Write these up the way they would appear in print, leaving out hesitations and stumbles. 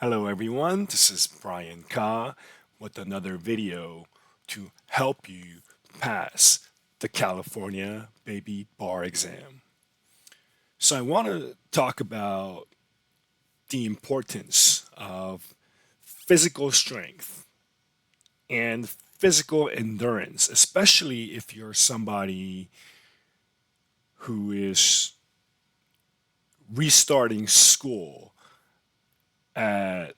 Hello everyone, this is Brian Ka with another video to help you pass the California Baby Bar Exam. So I want to talk about the importance of physical strength and physical endurance, especially if you're somebody who is restarting school at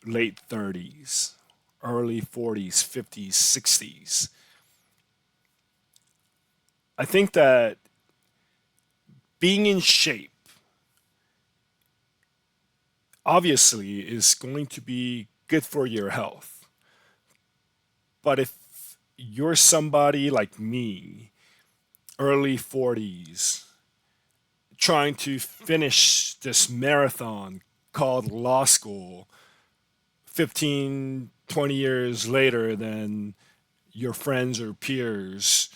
late 30s, early 40s, 50s, 60s. I think that being in shape obviously is going to be good for your health. But if you're somebody like me, early 40s, trying to finish this marathon called law school 15, 20 years later than your friends or peers,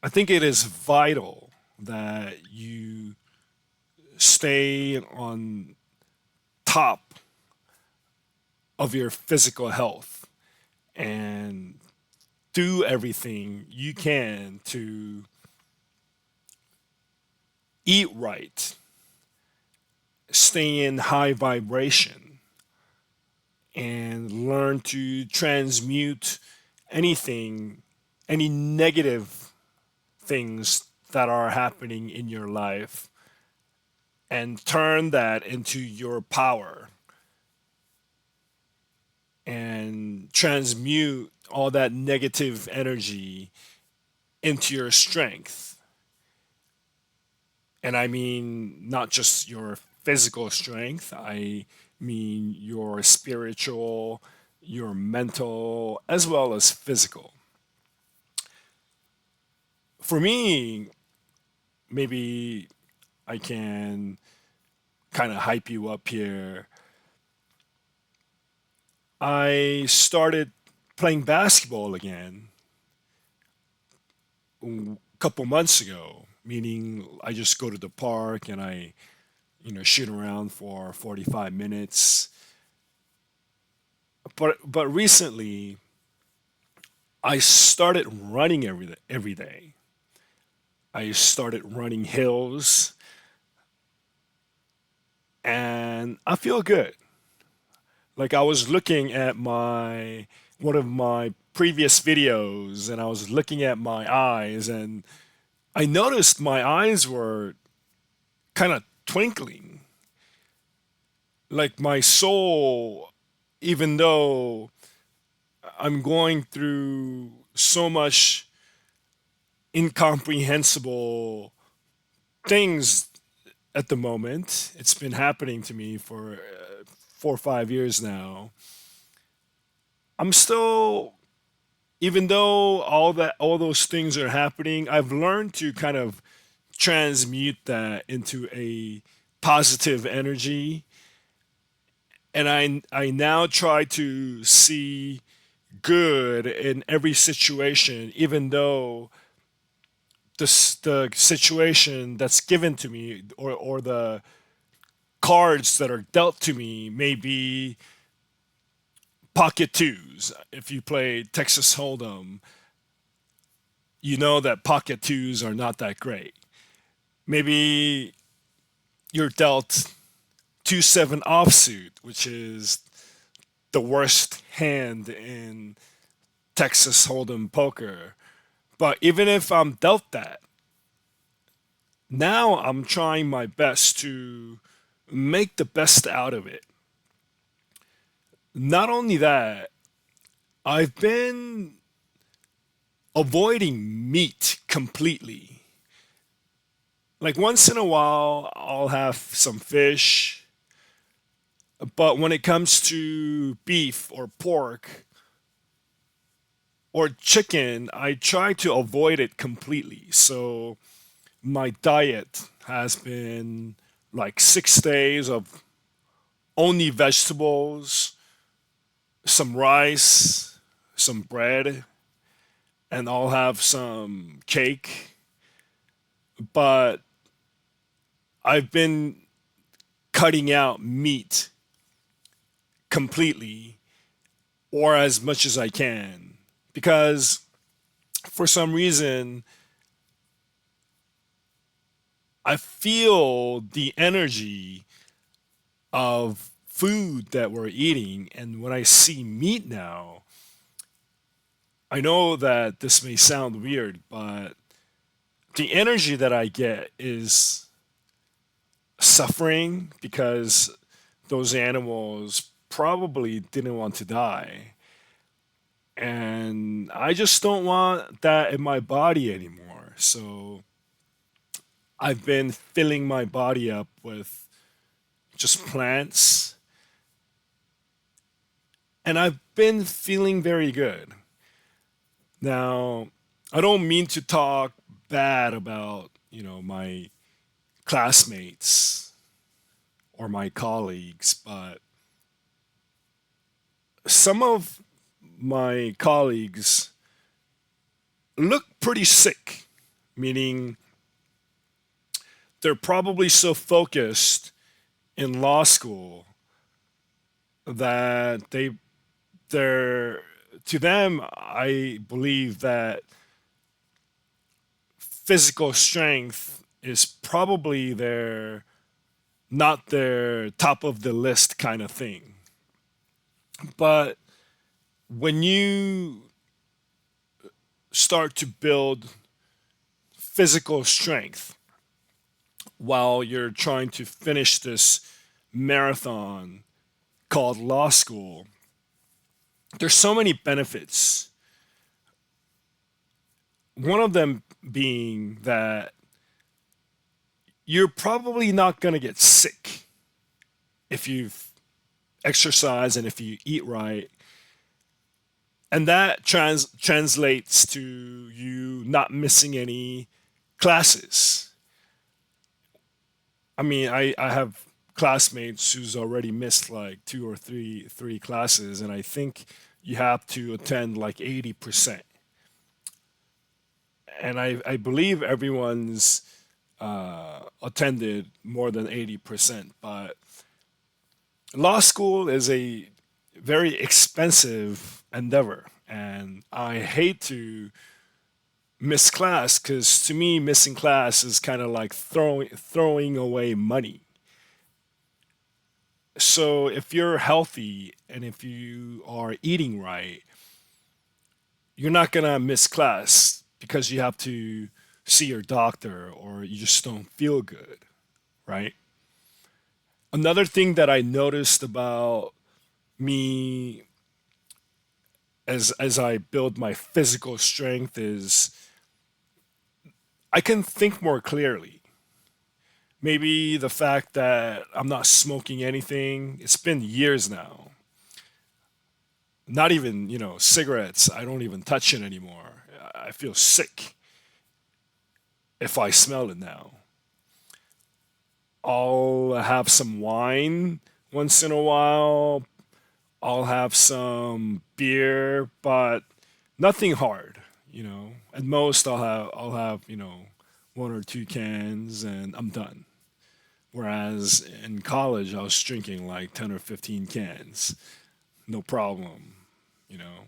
I think it is vital that you stay on top of your physical health and do everything you can to eat right, stay in high vibration, and learn to transmute anything, any negative things that are happening in your life and turn that into your power and transmute all that negative energy into your strength. And I mean, not just your physical strength, I mean your spiritual, your mental, as well as physical. For me, maybe I can kind of hype you up here. I started playing basketball again a couple months ago, meaning I just go to the park and I shoot around for 45 minutes. But recently I started running every day. I started running hills and I feel good. Like I was looking at my one of my previous videos and I was looking at my eyes and I noticed my eyes were kind of twinkling. Like my soul, even though I'm going through so much incomprehensible things at the moment. It's been happening to me for 4 or 5 years now. I'm still, even though all those things are happening, I've learned to kind of transmute that into a positive energy, and I now try to see good in every situation, even though the situation that's given to me or the cards that are dealt to me may be pocket twos. If you play Texas Hold'em, you know that pocket twos are not that great. Maybe you're dealt 2-7 offsuit, which is the worst hand in Texas Hold'em poker. But even if I'm dealt that, now I'm trying my best to make the best out of it. Not only that, I've been avoiding meat completely. Like once in a while, I'll have some fish, but when it comes to beef or pork or chicken, I try to avoid it completely. So my diet has been like 6 days of only vegetables, some rice, some bread, and I'll have some cake. But I've been cutting out meat completely or as much as I can because for some reason I feel the energy of food that we're eating. And when I see meat now, I know that this may sound weird, but the energy that I get is suffering because those animals probably didn't want to die. And I just don't want that in my body anymore. So I've been filling my body up with just plants, and I've been feeling very good. Now, I don't mean to talk bad about, my classmates or my colleagues, but some of my colleagues look pretty sick, meaning they're probably so focused in law school that they're to them I believe that physical strength is probably their not their top of the list kind of thing. But when you start to build physical strength while you're trying to finish this marathon called law school, there's so many benefits. One of them being that you're probably not going to get sick if you've exercised and if you eat right. And that translates to you not missing any classes. I mean, I have classmates who's already missed like two or three classes, and I think you have to attend like 80%. And I believe everyone's attended more than 80%. But law school is a very expensive endeavor, and I hate to miss class because to me missing class is kind of like throwing away money. So if you're healthy and if you are eating right, you're not gonna miss class because you have to see your doctor or you just don't feel good, right? Another thing that I noticed about me as I build my physical strength is I can think more clearly. Maybe the fact that I'm not smoking anything, it's been years now. Not even, cigarettes, I don't even touch it anymore. I feel sick if I smell it now. I'll have some wine once in a while. I'll have some beer, but nothing hard, At most I'll have, one or two cans and I'm done. Whereas in college I was drinking like 10 or 15 cans. No problem, you know.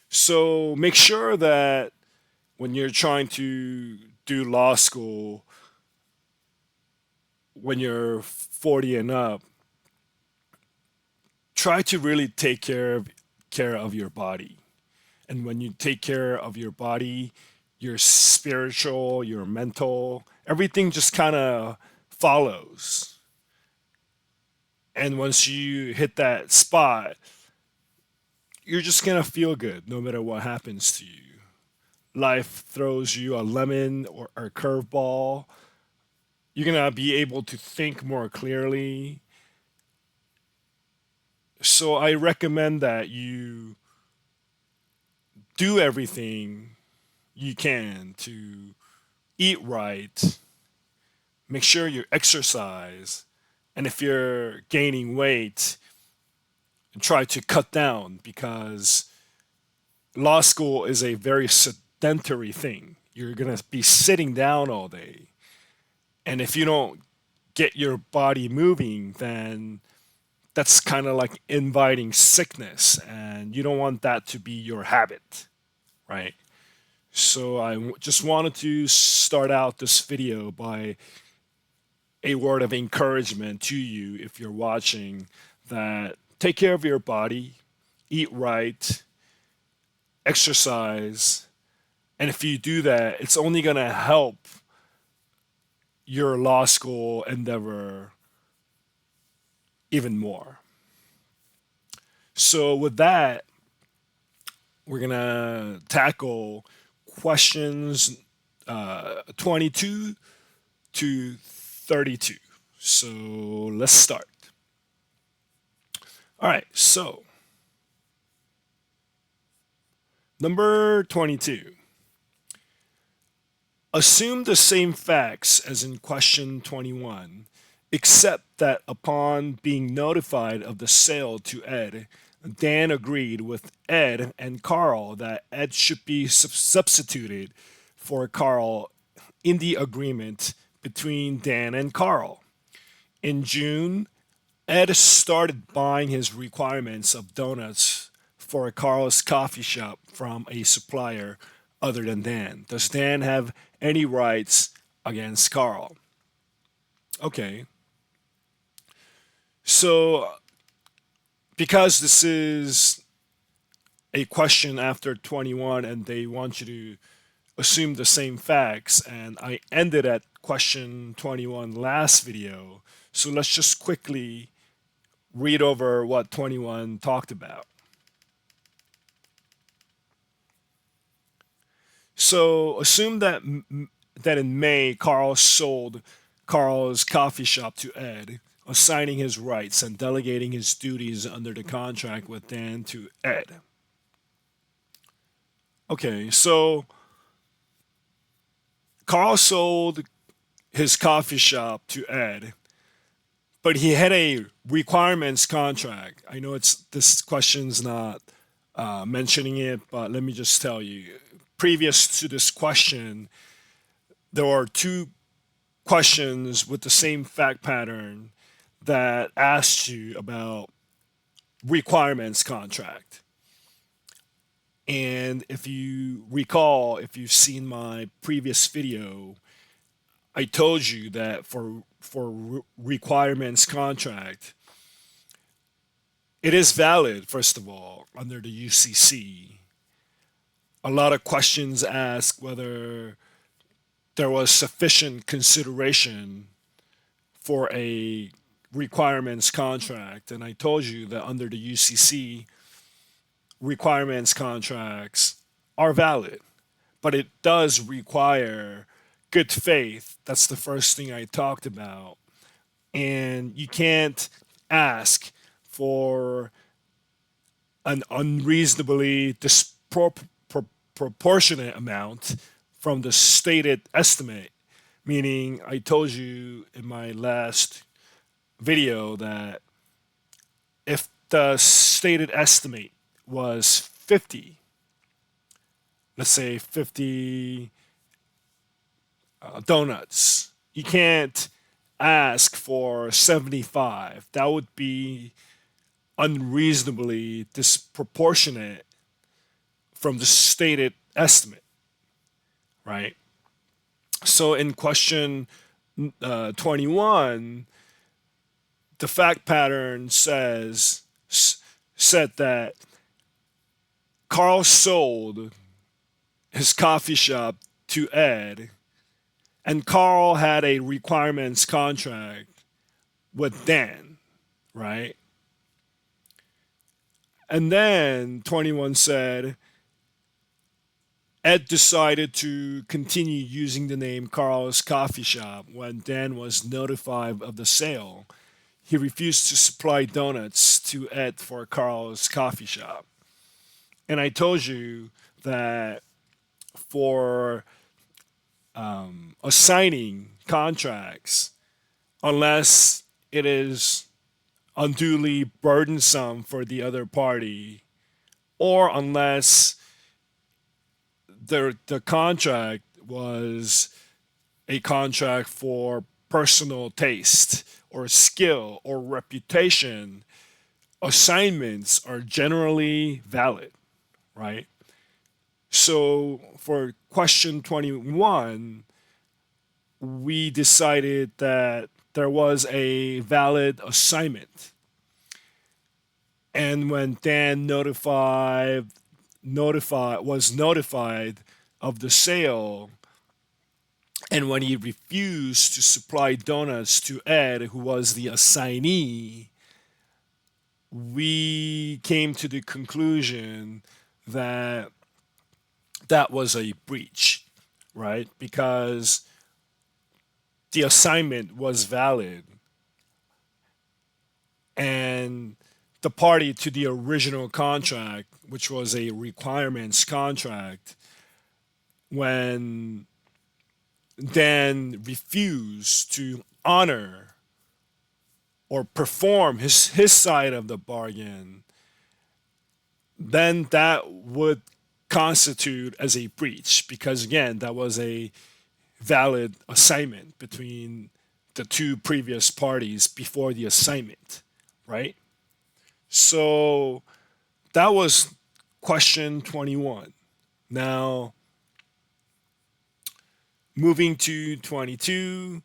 So make sure that when you're trying to do law school, when you're 40 and up, try to really take care of your body. And when you take care of your body, your spiritual, your mental, everything just kind of follows. And once you hit that spot, you're just gonna feel good no matter what happens to you. Life throws you a lemon or a curveball, you're gonna be able to think more clearly. So I recommend that you do everything you can to eat right, make sure you exercise, and if you're gaining weight, try to cut down because law school is a very sedentary thing. You're gonna be sitting down all day, and if you don't get your body moving, then that's kind of like inviting sickness, and you don't want that to be your habit, right? So just wanted to start out this video by a word of encouragement to you if you're watching, that take care of your body, eat right, exercise, and if you do that, it's only going to help your law school endeavor even more. So, with that, we're going to tackle questions 22 to 32. So, let's start. All right, so number 22. Assume the same facts as in question 21, except that upon being notified of the sale to Ed, Dan agreed with Ed and Carl that Ed should be substituted for Carl in the agreement between Dan and Carl. In June, Ed started buying his requirements of donuts for Carl's coffee shop from a supplier other than Dan. Does Dan have any rights against Carl? Okay. So, because this is a question after 21 and they want you to assume the same facts, and I ended at question 21 last video, so let's just quickly read over what 21 talked about. So assume that in May, Carl sold Carl's coffee shop to Ed, assigning his rights and delegating his duties under the contract with Dan to Ed. Okay, so Carl sold his coffee shop to Ed, but he had a requirements contract. I know it's this question's not mentioning it, but let me just tell you. Previous to this question, there are two questions with the same fact pattern that asked you about requirements contract. And if you recall, if you've seen my previous video, I told you that for requirements contract, it is valid, first of all, under the UCC. A lot of questions ask whether there was sufficient consideration for a requirements contract. And I told you that under the UCC, requirements contracts are valid, but it does require good faith. That's the first thing I talked about. And you can't ask for an unreasonably disproportionate amount from the stated estimate. Meaning, I told you in my last video that if the stated estimate was 50, let's say 50 donuts, you can't ask for 75. That would be unreasonably disproportionate from the stated estimate, right? So in question 21, the fact pattern said that Carl sold his coffee shop to Ed, and Carl had a requirements contract with Dan, right? And then 21 said Ed decided to continue using the name Carl's Coffee Shop when Dan was notified of the sale. He refused to supply donuts to Ed for Carl's Coffee Shop. And I told you that for assigning contracts, unless it is unduly burdensome for the other party, or unless the contract was a contract for personal taste or skill or reputation, assignments are generally valid, right? So for question 21, we decided that there was a valid assignment. And when Dan was notified of the sale, and when he refused to supply donuts to Ed, who was the assignee, we came to the conclusion that that was a breach, right? Because the assignment was valid and the party to the original contract, which was a requirements contract, when Dan refused to honor or perform his side of the bargain, then that would constitute as a breach because again that was a valid assignment between the two previous parties before the assignment, right? So that was question 21. Now, moving to 22,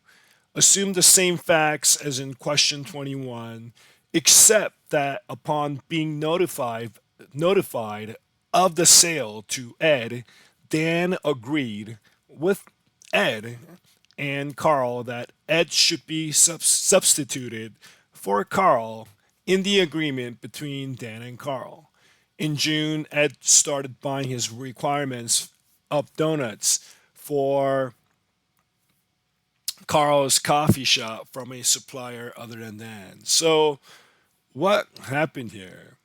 assume the same facts as in question 21, except that upon being notified of the sale to Ed, Dan agreed with Ed and Carl that Ed should be substituted for Carl in the agreement between Dan and Carl. In June, Ed started buying his requirements of donuts for Carl's coffee shop from a supplier other than Dan. So, what happened here?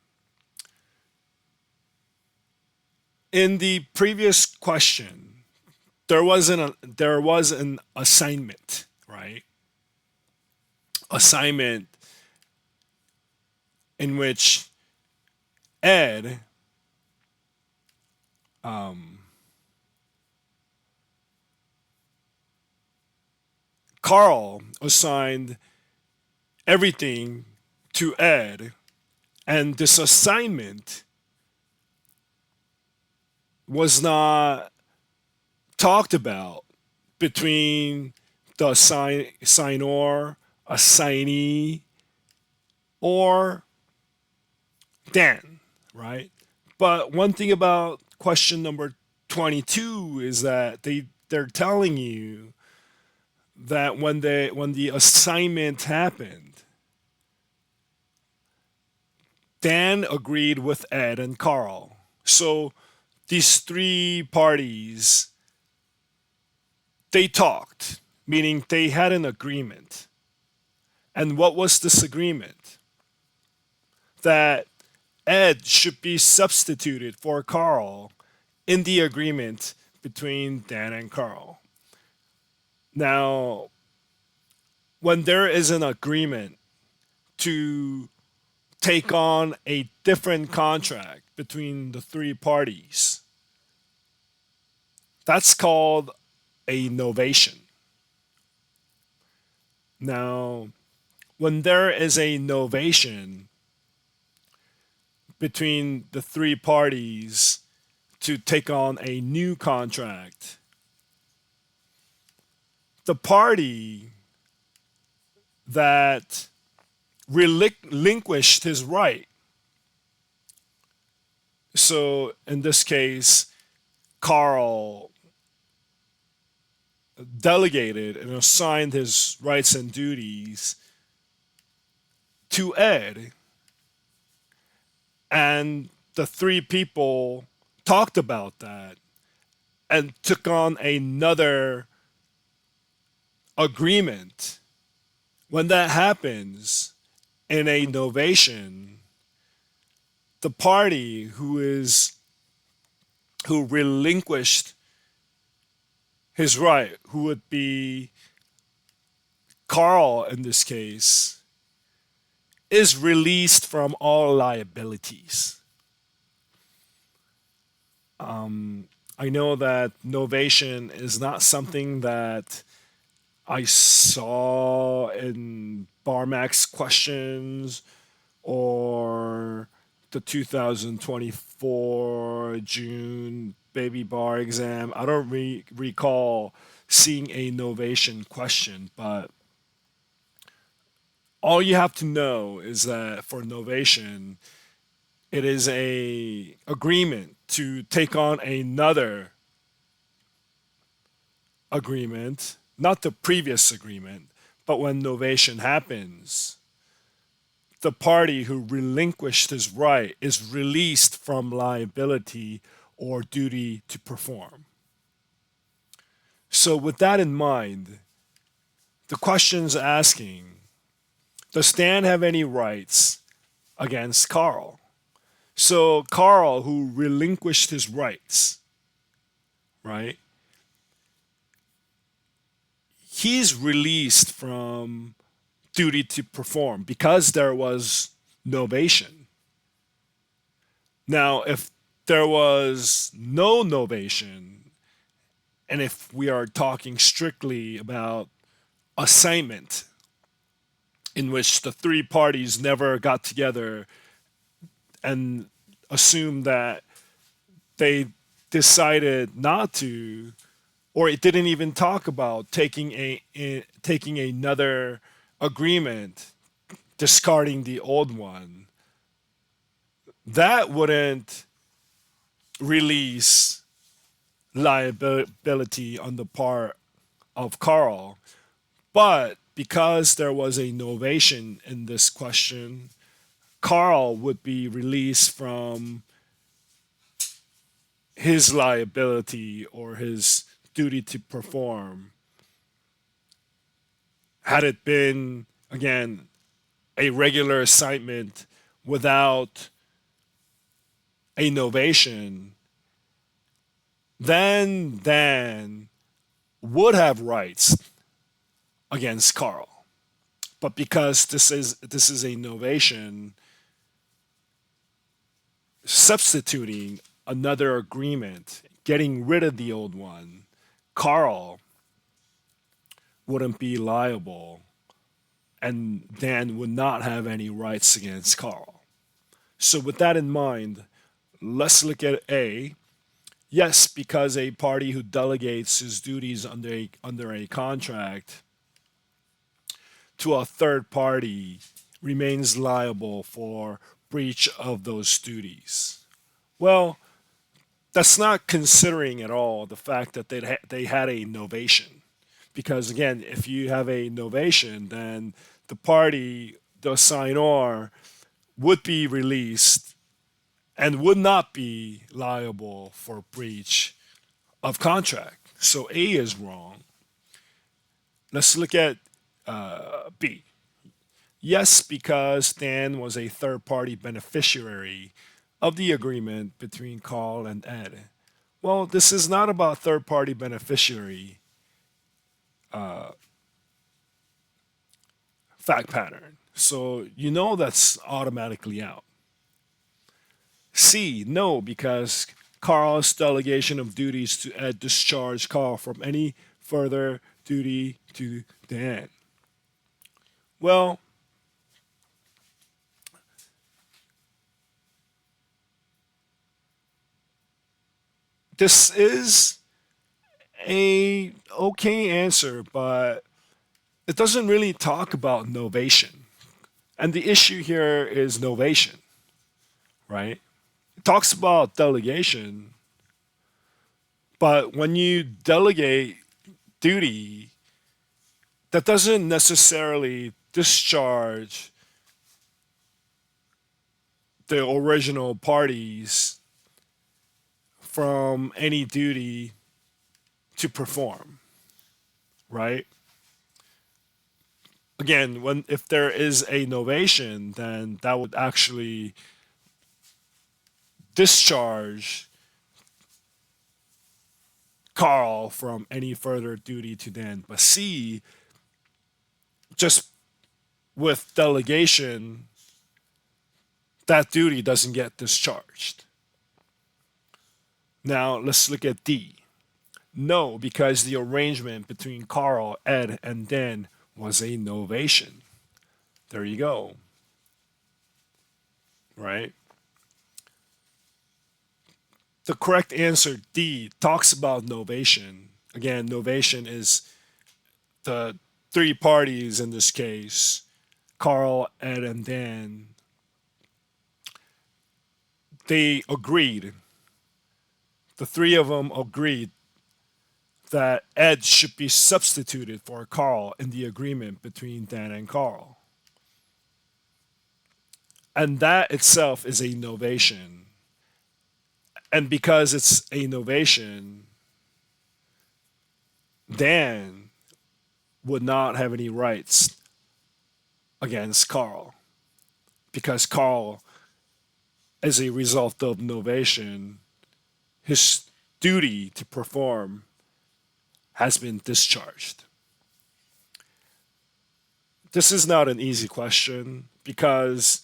In the previous question, there was an assignment, right? Assignment in which Ed Carl assigned everything to Ed, and this assignment was not talked about between the signor, assignee, or Dan, right? But one thing about question number 22 is that they're telling you that when the assignment happened, Dan agreed with Ed and Carl. So these three parties, they talked, meaning they had an agreement. And what was this agreement? That Ed should be substituted for Carl in the agreement between Dan and Carl. Now, when there is an agreement to take on a different contract between the three parties, that's called a novation. Now, when there is a novation between the three parties to take on a new contract, the party that relinquished his right, so in this case, Carl delegated and assigned his rights and duties to Ed, and the three people talked about that and took on another agreement. When that happens in a novation, the party who relinquished his right, who would be Carl in this case, is released from all liabilities. I know that novation is not something that I saw in Barmax questions or the 2024 June baby bar exam. I don't recall seeing a novation question, but all you have to know is that for novation, it is a agreement to take on another agreement, not the previous agreement, but when novation happens, the party who relinquished his right is released from liability or duty to perform. So, with that in mind, the question's asking, does Dan have any rights against Carl? So, Carl, who relinquished his rights, right? He's released from duty to perform because there was novation. Now, if there was no novation, and if we are talking strictly about assignment, in which the three parties never got together and assumed that they decided not to, or it didn't even talk about taking another agreement, discarding the old one, that wouldn't release liability on the part of Carl. But because there was a novation in this question, Carl would be released from his liability or his duty to perform. Had it been, again, a regular assignment without a novation, then Dan would have rights against Carl. But because this is a novation substituting another agreement, getting rid of the old one, Carl wouldn't be liable and Dan would not have any rights against Carl. So with that in mind, let's look at A. Yes, because a party who delegates his duties under a contract to a third party remains liable for breach of those duties. Well, that's not considering at all the fact that they had a novation. Because again, if you have a novation, then the party, the signor, would be released and would not be liable for breach of contract. So A is wrong. Let's look at B. Yes, because Dan was a third party beneficiary of the agreement between Carl and Ed. Well, this is not about third party beneficiary fact pattern. So you know that's automatically out. C, no, because Carl's delegation of duties to Ed discharged Carl from any further duty to Dan. Well, this is a okay answer, but it doesn't really talk about novation. And the issue here is novation, right? It talks about delegation, but when you delegate duty, that doesn't necessarily discharge the original parties from any duty to perform, right? Again, when if there is a novation, then that would actually discharge Carl from any further duty to Dan. But C, just with delegation, that duty doesn't get discharged. Now let's look at D. No, because the arrangement between Carl, Ed, and Dan was a novation. There you go, right? The correct answer, D, talks about novation. Again, novation is the three parties in this case, Carl, Ed, and Dan, they agreed, the three of them agreed that Ed should be substituted for Carl in the agreement between Dan and Carl. And that itself is a novation. And because it's a novation, Dan would not have any rights against Carl because Carl, as a result of novation, his duty to perform has been discharged. This is not an easy question because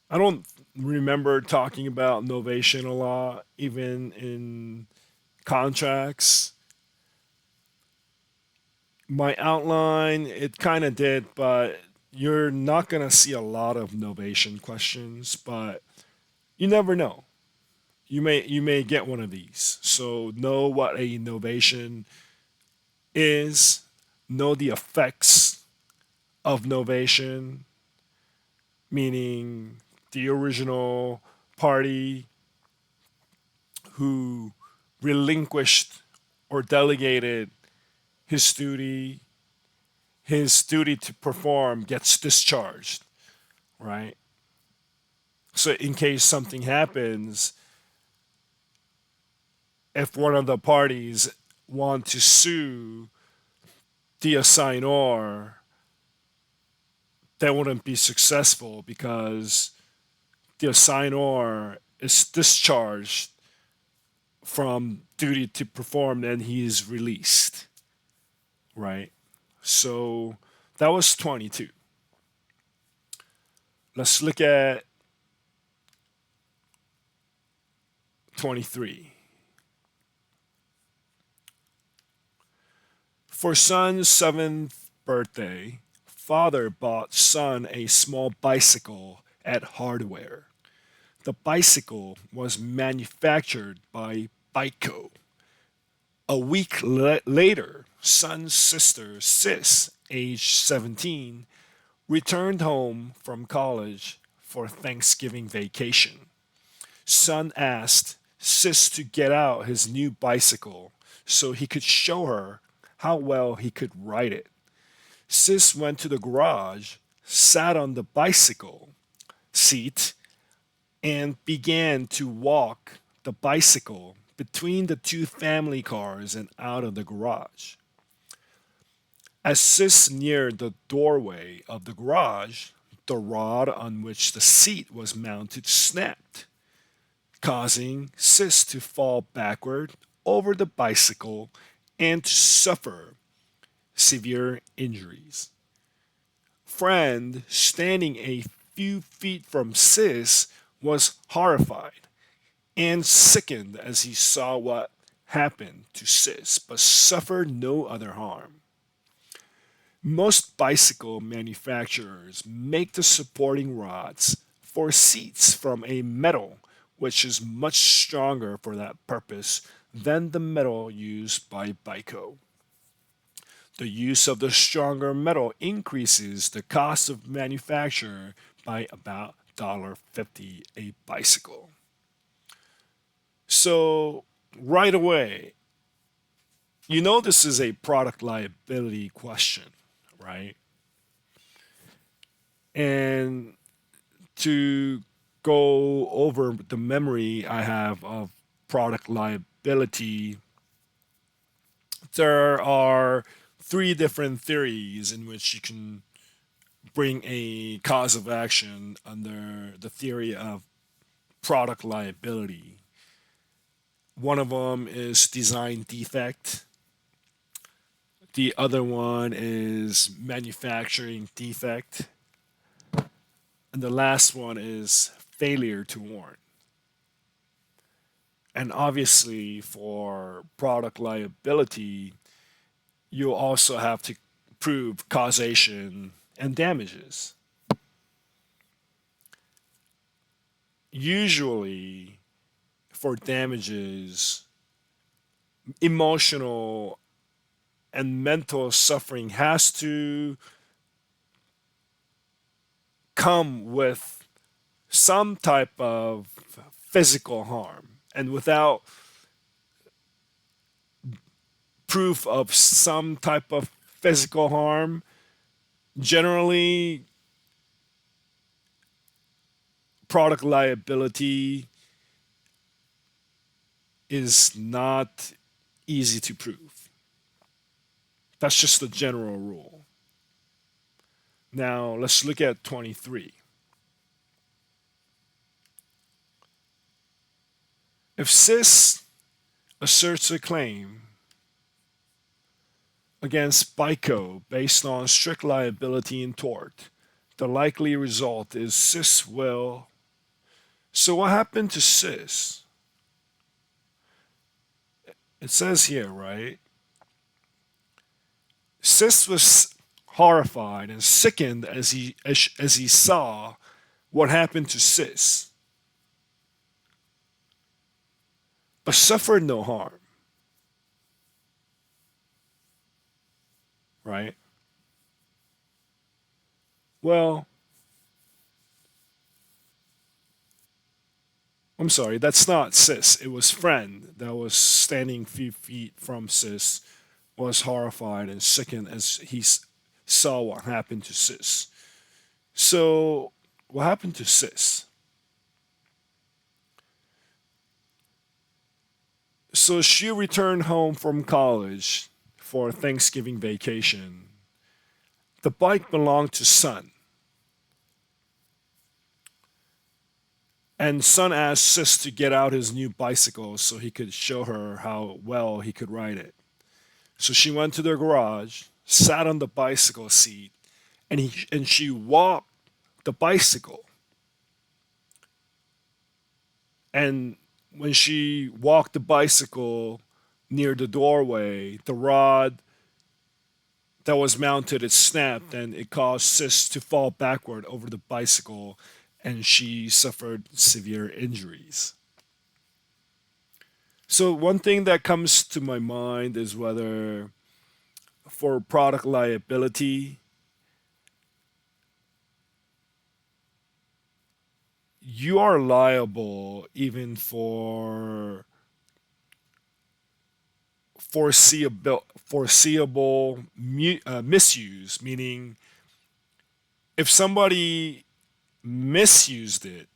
I don't remember talking about novation a lot, even in contracts. My outline, it kind of did, but you're not going to see a lot of novation questions, but you never know. You may get one of these. So know what a novation is, know the effects of novation, meaning the original party who relinquished or delegated his duty, his duty to perform gets discharged, right? So in case something happens, if one of the parties want to sue the assignor, that wouldn't be successful because the assignor is discharged from duty to perform and he is released, right? So that was 22. Let's look at 23. For son's seventh birthday, father bought son a small bicycle at hardware. The bicycle was manufactured by Biko. A week later, son's sister, Sis, aged 17, returned home from college for Thanksgiving vacation. Son asked Sis to get out his new bicycle so he could show her how well he could ride it. Sis went to the garage, sat on the bicycle seat, and began to walk the bicycle between the two family cars and out of the garage. As Sis neared the doorway of the garage, the rod on which the seat was mounted snapped, causing Sis to fall backward over the bicycle and to suffer severe injuries. Friend, standing a few feet from Sis, was horrified and sickened as he saw what happened to Sis, but suffered no other harm. Most bicycle manufacturers make the supporting rods for seats from a metal which is much stronger for that purpose than the metal used by Biko. The use of the stronger metal increases the cost of manufacture by about $1.50 a bicycle. So, right away, you know this is a product liability question, right? And to go over the memory I have of product liability, there are three different theories in which you can bring a cause of action under the theory of product liability. One of them is design defect. The other one is manufacturing defect. And the last one is failure to warn. And obviously, for product liability, you also have to prove causation and damages. Usually, for damages, emotional and mental suffering has to come with some type of physical harm. And without proof of some type of physical harm, generally, product liability is not easy to prove. That's just the general rule. Now, let's look at 23. If CIS asserts a claim against BICO based on strict liability in tort, the likely result is CIS will. So, what happened to CIS? It says here, right? CIS was horrified and sickened as he saw what happened to CIS, but suffered no harm, right? Well, I'm sorry, that's not Sis. It was Friend that was standing few feet from Sis, was horrified and sickened as saw what happened to Sis. So, what happened to Sis? So, she returned home from college for Thanksgiving vacation. The bike belonged to Son, and Son asked Sis to get out his new bicycle so he could show her how well he could ride it. So she went to their garage, sat on the bicycle seat, and she walked the bicycle. And when she walked the bicycle near the doorway, the rod that was mounted it snapped and it caused Sis to fall backward over the bicycle and she suffered severe injuries. So one thing that comes to my mind is whether for product liability you are liable even for foreseeable misuse, meaning if somebody misused it,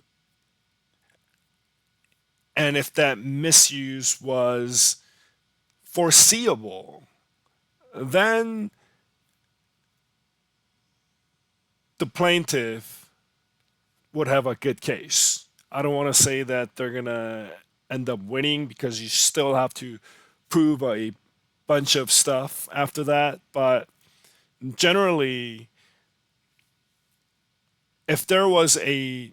and if that misuse was foreseeable, then the plaintiff would have a good case. I don't want to say that they're going to end up winning because you still have to prove a bunch of stuff after that. But generally, if there was a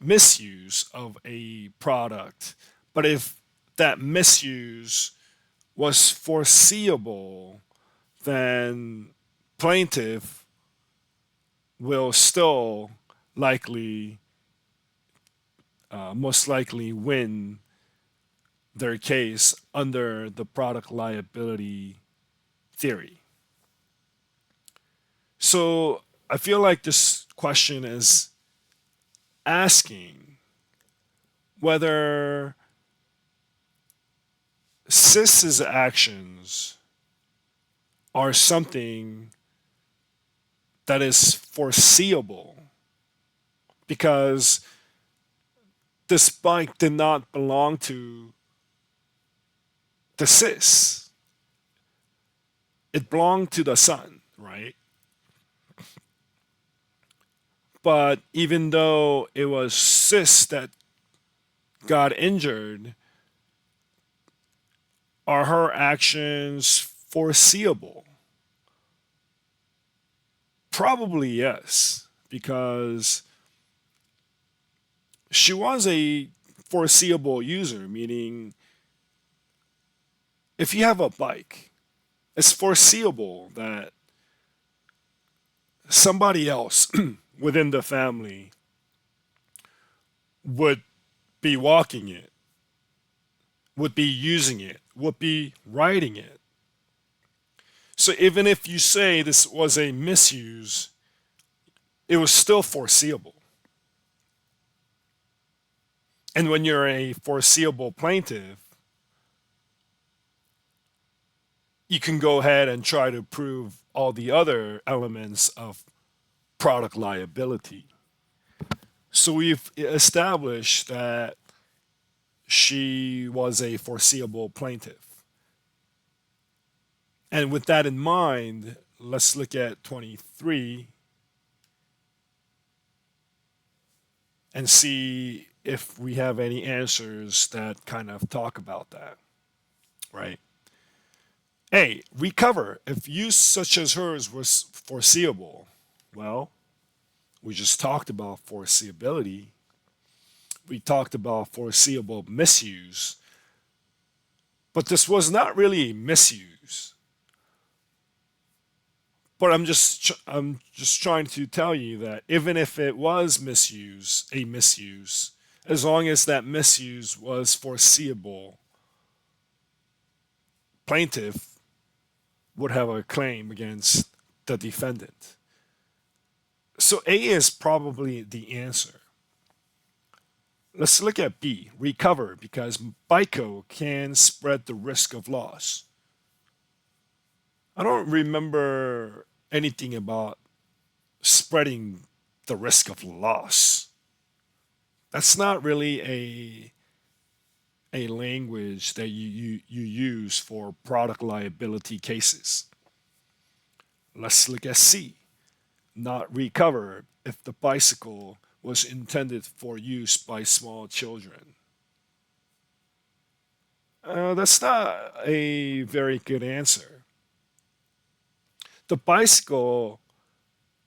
misuse of a product, but if that misuse was foreseeable, then plaintiff will still likely, most likely win their case under the product liability theory. So I feel like this question is asking whether CIS's actions are something that is foreseeable because this bike did not belong to the CIS. It belonged to the Son, right? But even though it was CIS that got injured, are her actions foreseeable? Probably yes, because she was a foreseeable user, meaning if you have a bike, it's foreseeable that somebody else within the family would be walking it, would be using it, would be riding it. So even if you say this was a misuse, it was still foreseeable. And when you're a foreseeable plaintiff, you can go ahead and try to prove all the other elements of product liability. So we've established that she was a foreseeable plaintiff. And with that in mind, let's look at 23 and see if we have any answers that kind of talk about that, right? A, recover. If use such as hers was foreseeable, well, we just talked about foreseeability. We talked about foreseeable misuse, but this was not really misuse. But I'm just trying to tell you that even if it was a misuse, as long as that misuse was foreseeable, plaintiff would have a claim against the defendant. So A is probably the answer. Let's look at B, recover, because BICO can spread the risk of loss. I don't remember anything about spreading the risk of loss. That's not really a language that you use for product liability cases. Let's look at C, not recover if the bicycle was intended for use by small children. That's not a very good answer. The bicycle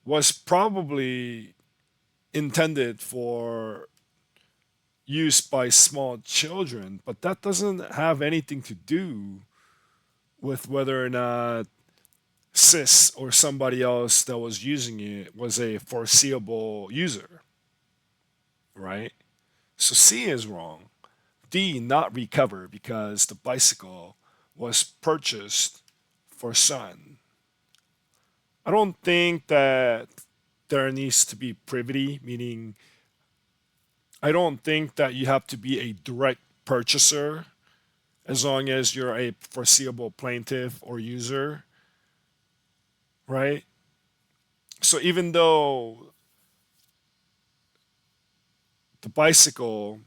was probably intended for use by small children, but that doesn't have anything to do with whether or not cis or somebody else that was using it was a foreseeable user, right? So C is wrong. D, not recover because the bicycle was purchased for son. I don't think that there needs to be privity, meaning I don't think that you have to be a direct purchaser as long as you're a foreseeable plaintiff or user, right? So even though the bicycle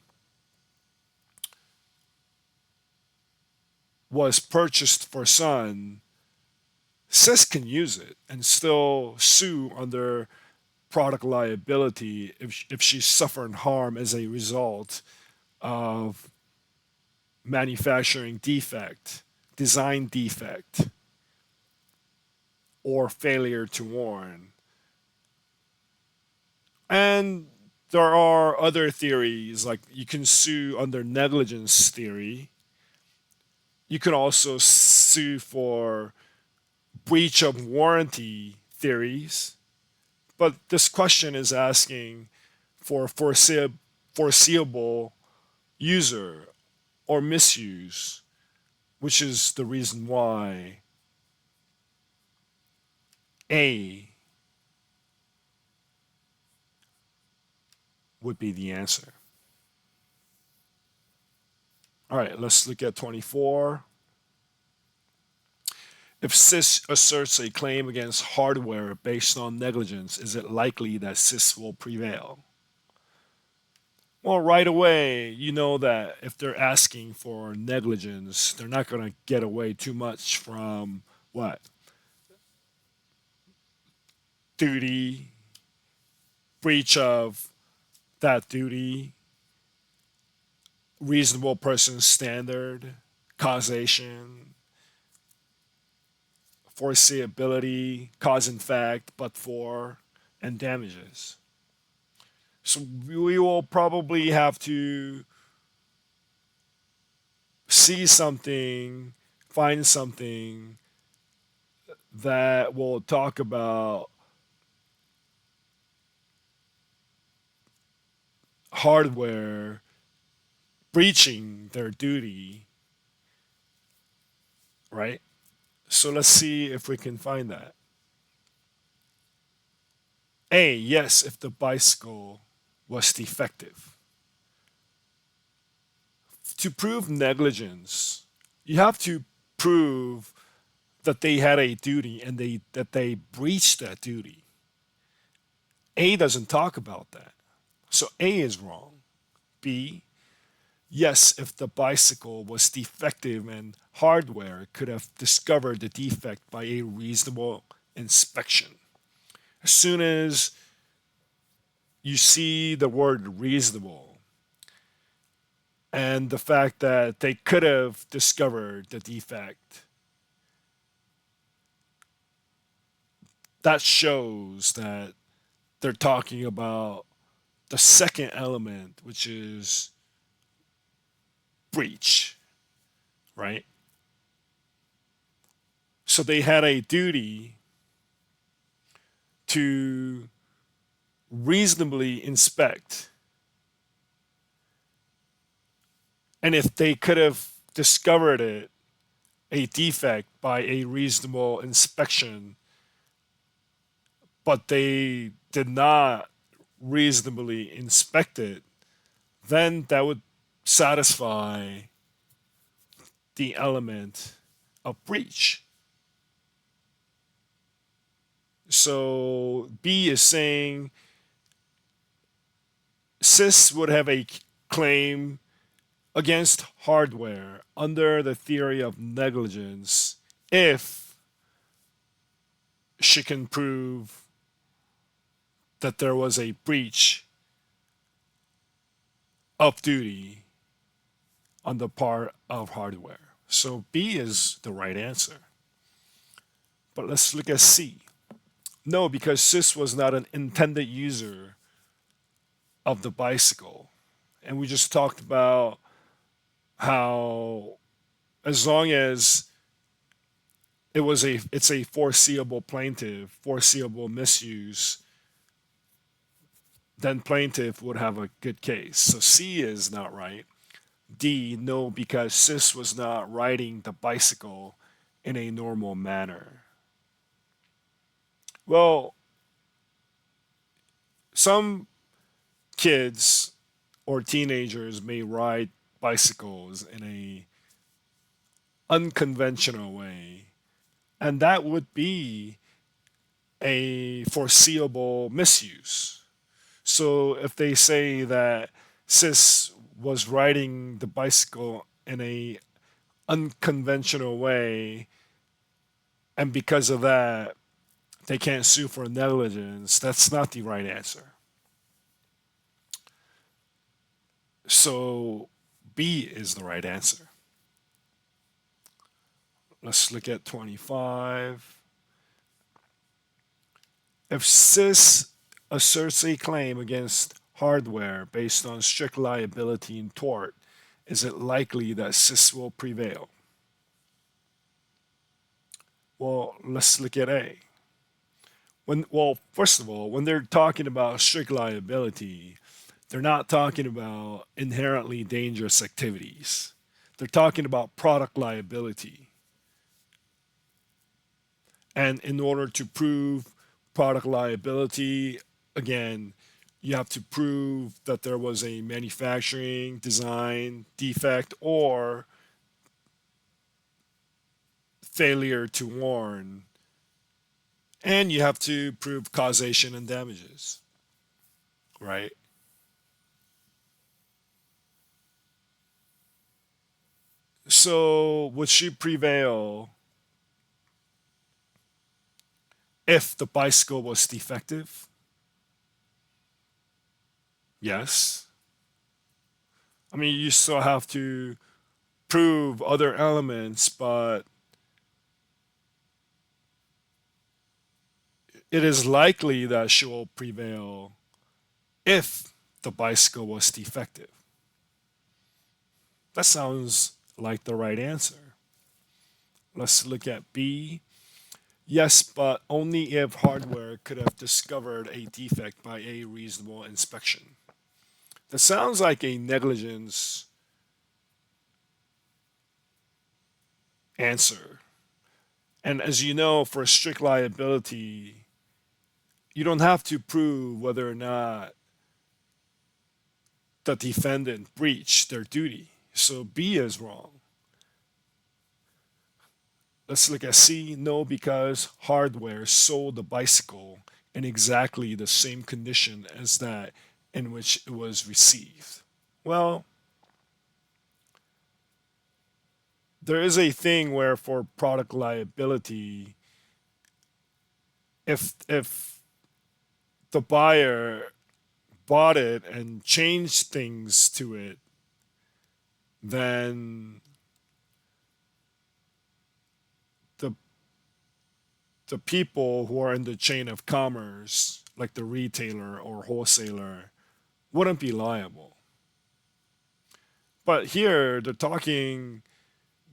was purchased for son, cis can use it and still sue under product liability if she's suffering harm as a result of manufacturing defect, design defect, or failure to warn. And there are other theories, like you can sue under negligence theory. You can also sue for breach of warranty theories. But this question is asking for foreseeable user or misuse, which is the reason why A would be the answer. All right, let's look at 24. If CIS asserts a claim against hardware based on negligence, is it likely that CIS will prevail? Well, right away, you know that if they're asking for negligence, they're not going to get away too much from what? Duty, breach of that duty, reasonable person standard, causation, foreseeability, cause and fact, but for, and damages. So we will probably have to see something, find something that will talk about hardware breaching their duty, right? So let's see if we can find that. A, yes, if the bicycle was defective. To prove negligence, you have to prove that they had a duty and that they breached that duty. A doesn't talk about that. So A is wrong. B, yes, if the bicycle was defective and hardware could have discovered the defect by a reasonable inspection. As soon as you see the word reasonable and the fact that they could have discovered the defect, that shows that they're talking about the second element, which is breach, right? So they had a duty to reasonably inspect. And if they could have discovered it, a defect by a reasonable inspection, but they did not reasonably inspect it, then that would satisfy the element of breach. So B is saying CIS would have a claim against hardware under the theory of negligence if she can prove that there was a breach of duty on the part of hardware. So B is the right answer. But let's look at C. No, because CIS was not an intended user of the bicycle. And we just talked about how as long as it's a foreseeable plaintiff, foreseeable misuse, then plaintiff would have a good case. So C is not right. D, no, because CIS was not riding the bicycle in a normal manner. Well, some kids or teenagers may ride bicycles in a unconventional way, and that would be a foreseeable misuse. So if they say that cis was riding the bicycle in a unconventional way, and because of that they can't sue for negligence, that's not the right answer. So B is the right answer. Let's look at 25. If CIS asserts a claim against hardware based on strict liability in tort, is it likely that CIS will prevail? Well, let's look at A. First of all, when they're talking about strict liability, they're not talking about inherently dangerous activities. They're talking about product liability. And in order to prove product liability, again, you have to prove that there was a manufacturing design defect or failure to warn. And you have to prove causation and damages, right? So, would she prevail if the bicycle was defective? Yes. I mean, you still have to prove other elements, but it is likely that she will prevail if the bicycle was defective. That sounds like the right answer. Let's look at B. Yes, but only if hardware could have discovered a defect by a reasonable inspection. That sounds like a negligence answer. And as you know, for strict liability, you don't have to prove whether or not the defendant breached their duty. So B is wrong. Let's look at C. No, because hardware sold the bicycle in exactly the same condition as that in which it was received. Well, there is a thing where for product liability, if the buyer bought it and changed things to it, then the the people who are in the chain of commerce, like the retailer or wholesaler, wouldn't be liable. But here they're talking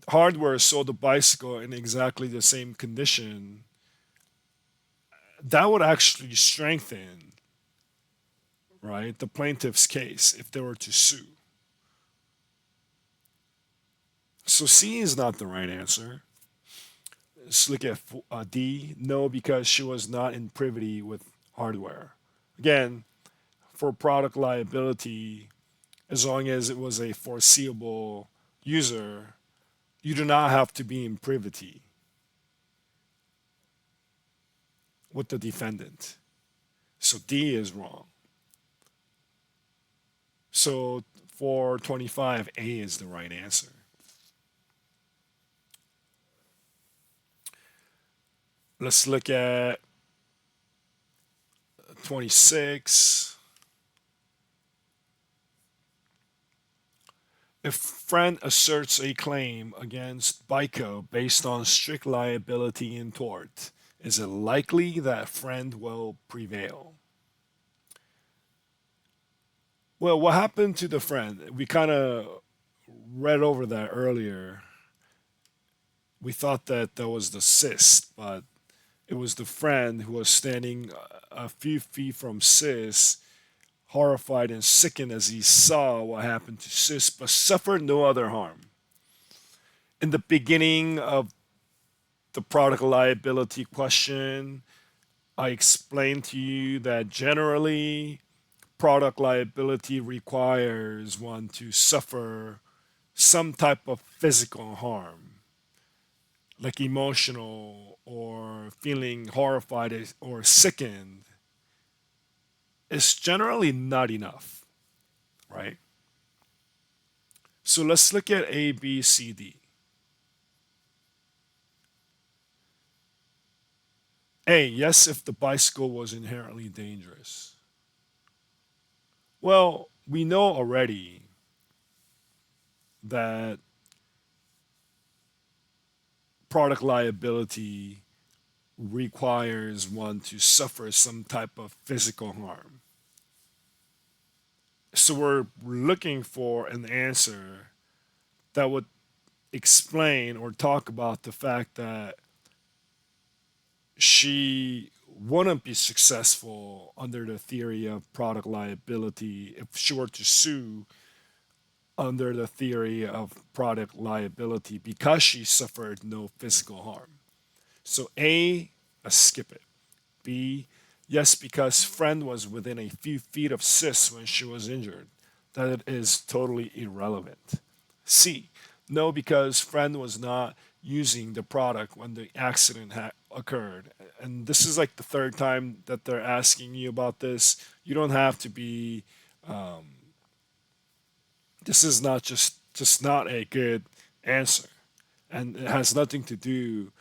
hardware sold the bicycle in exactly the same condition. That would actually strengthen, right, the plaintiff's case if they were to sue. So C is not the right answer. Let's look at D. No, because she was not in privity with hardware. Again, for product liability, as long as it was a foreseeable user, you do not have to be in privity with the defendant. So D is wrong. So for 25, A is the right answer. Let's look at 26. If friend asserts a claim against BICO based on strict liability in tort, is it likely that friend will prevail? Well, what happened to the friend? We kind of read over that earlier. We thought that that was the cyst, but it was the friend who was standing a few feet from Sis, horrified and sickened as he saw what happened to Sis, but suffered no other harm. In the beginning of the product liability question, I explained to you that generally product liability requires one to suffer some type of physical harm, like emotional or feeling horrified or sickened. It's generally not enough, right? So let's look at A, B, C, D. A, yes, if the bicycle was inherently dangerous. Well, we know already that product liability requires one to suffer some type of physical harm. So we're looking for an answer that would explain or talk about the fact that she wouldn't be successful under the theory of product liability if she were to sue under the theory of product liability because she suffered no physical harm. So A, let's skip it. B, yes, because friend was within a few feet of sis when she was injured. That is totally irrelevant. C, no, because friend was not using the product when the accident occurred. And this is like the third time that they're asking you about this. You don't have to be. This is not just not a good answer, and it has nothing to do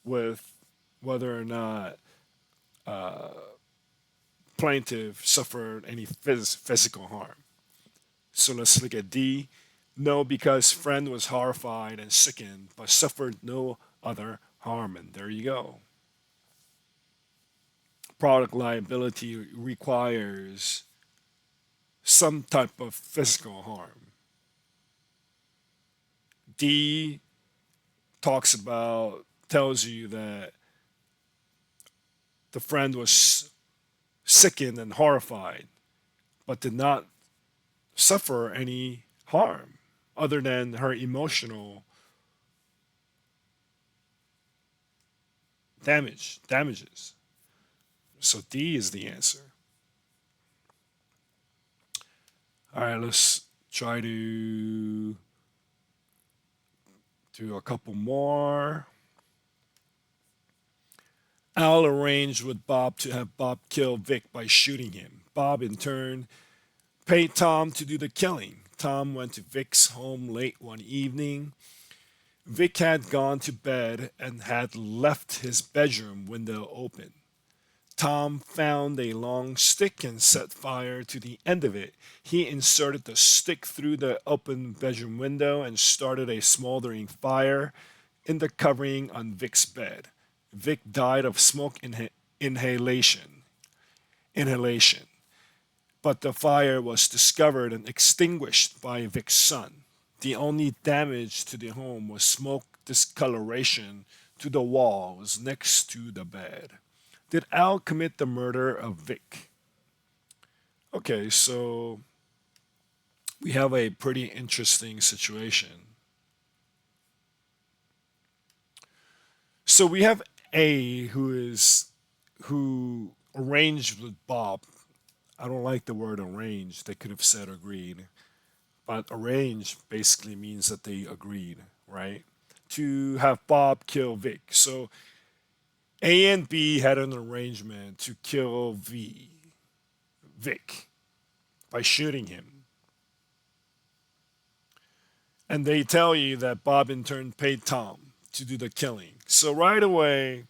with whether or not plaintiff suffered any physical harm. So let's look at D. No, because friend was horrified and sickened, but suffered no other harm. And there you go. Product liability requires some type of physical harm. D tells you that the friend was sickened and horrified, but did not suffer any harm other than her emotional damages. So D is the answer. All right, let's try to do a couple more. Al arranged with Bob to have Bob kill Vic by shooting him. Bob, in turn, paid Tom to do the killing. Tom went to Vic's home late one evening. Vic had gone to bed and had left his bedroom window open. Tom found a long stick and set fire to the end of it. He inserted the stick through the open bedroom window and started a smoldering fire in the covering on Vic's bed. Vic died of smoke inhalation. Inhalation. But the fire was discovered and extinguished by Vic's son. The only damage to the home was smoke discoloration to the walls next to the bed. Did Al commit the murder of Vic? Okay, so we have a pretty interesting situation. So we have A who arranged with Bob. I don't like the word arranged. They could have said agreed. But arranged basically means that they agreed, right? To have Bob kill Vic. So A and B had an arrangement to kill Vic, by shooting him. And they tell you that Bob in turn paid Tom to do the killing. So right away,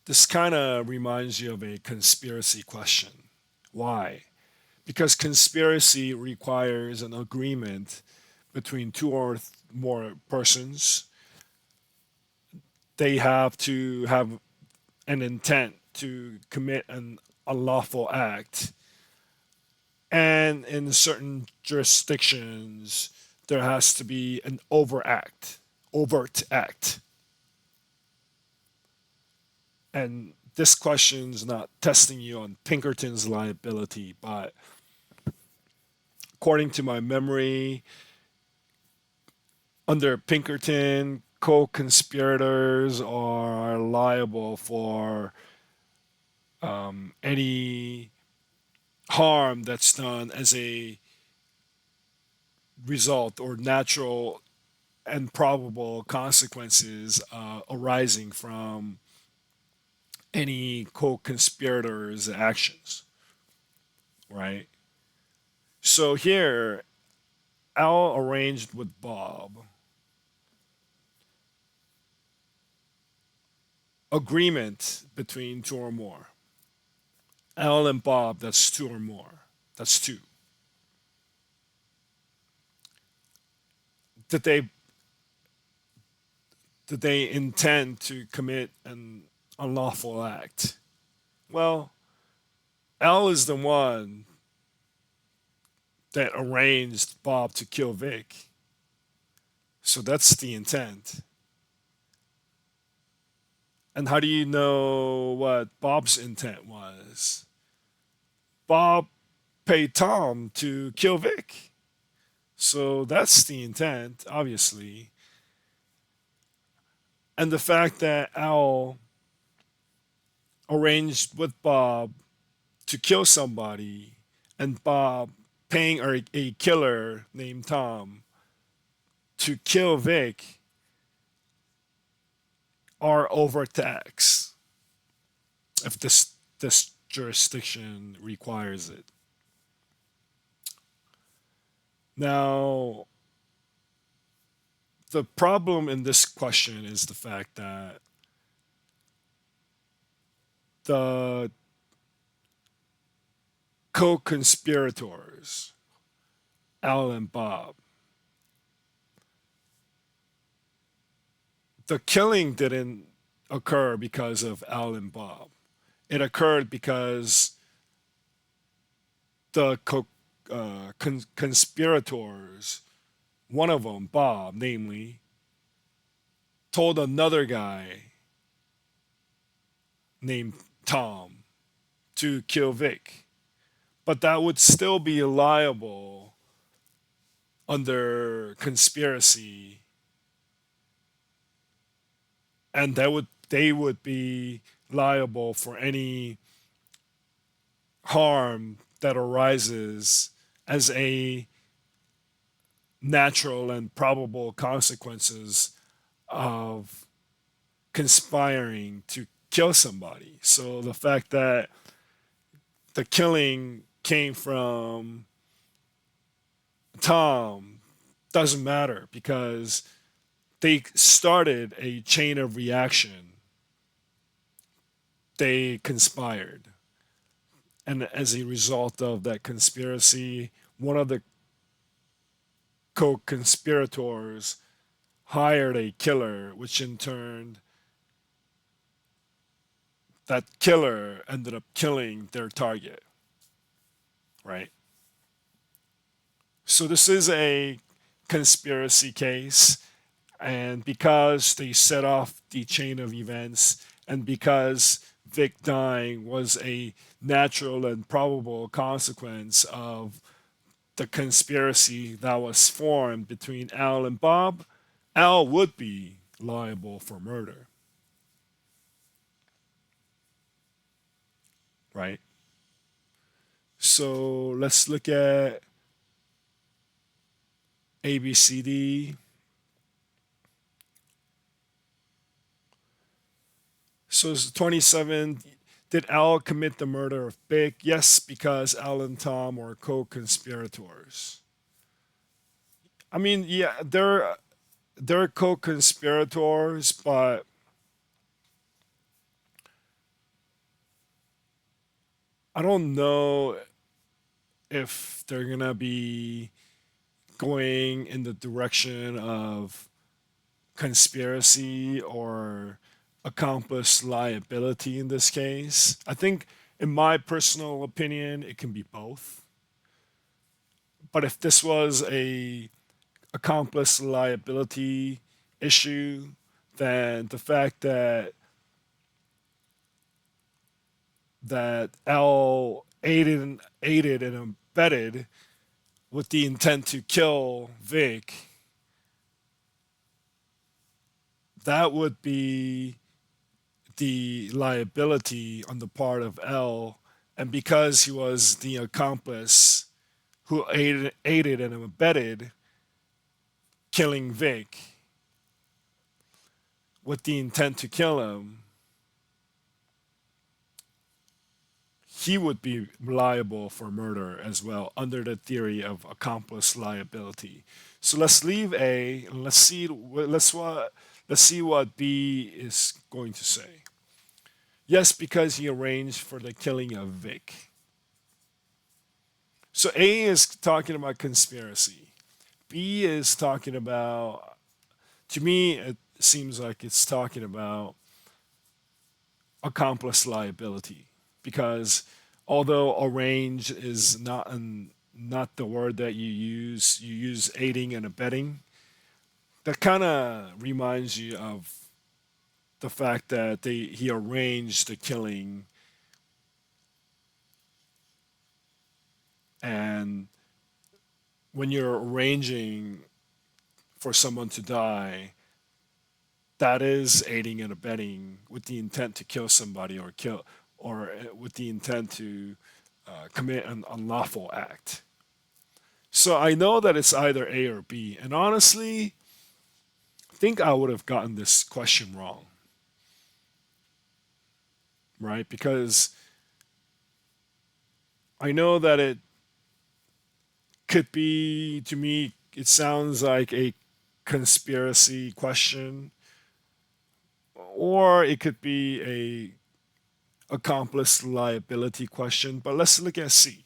this kind of reminds you of a conspiracy question. Why? Because conspiracy requires an agreement between two or more persons. They have to have an intent to commit an unlawful act. And in certain jurisdictions, there has to be an overt act. And this question is not testing you on Pinkerton's liability, but according to my memory, under Pinkerton, co-conspirators are liable for any harm that's done as a result or natural and probable consequences arising from any co-conspirators' actions, right? So here, Al arranged with Bob agreement between two or more. Al and Bob, that's two or more. That's two. Did they did they intend to commit an unlawful act? Well, Al is the one that arranged Bob to kill Vic. So that's the intent. And how do you know what Bob's intent was? Bob paid Tom to kill Vic. So that's the intent, obviously. And the fact that Al arranged with Bob to kill somebody and Bob paying a killer named Tom to kill Vic are overtax if this jurisdiction requires it. Now, the problem in this question is the fact that the co-conspirators, Al and Bob, the killing didn't occur because of Al and Bob. It occurred because the conspirators one of them, Bob, namely, told another guy named Tom to kill Vic. But that would still be liable under conspiracy, and they would be liable for any harm that arises as a natural and probable consequences of conspiring to kill somebody. So the fact that the killing came from Tom doesn't matter because they started a chain of reaction. They conspired. And as a result of that conspiracy, one of the co conspirators hired a killer, which in turn, that killer ended up killing their target, right? So this is a conspiracy case. And because they set off the chain of events, and because Vic dying was a natural and probable consequence of the conspiracy that was formed between Al and Bob, Al would be liable for murder, right? So let's look at ABCD. So it's 27. Did Al commit the murder of Vic? Yes, because Al and Tom were co-conspirators. I mean, yeah, they're co-conspirators, but I don't know if they're gonna be going in the direction of conspiracy or accomplice liability in this case. I think, in my personal opinion, it can be both. But if this was a accomplice liability issue, then the fact that L aided and abetted with the intent to kill Vic, that would be the liability on the part of L. And because he was the accomplice who aided and abetted killing Vic with the intent to kill him, he would be liable for murder as well under the theory of accomplice liability. So let's leave A and let's see what B is going to say. Yes, because he arranged for the killing of Vic. So A is talking about conspiracy. B is talking about, to me, it seems like it's talking about accomplice liability because although arrange is not the word that you use aiding and abetting. That kind of reminds you of the fact that he arranged the killing, and when you're arranging for someone to die, that is aiding and abetting with the intent to kill somebody or with the intent to commit an unlawful act. So I know that it's either A or B, and honestly, I think I would have gotten this question wrong, right? Because I know that it could be, to me, it sounds like a conspiracy question, or it could be a accomplice liability question. But let's look at C.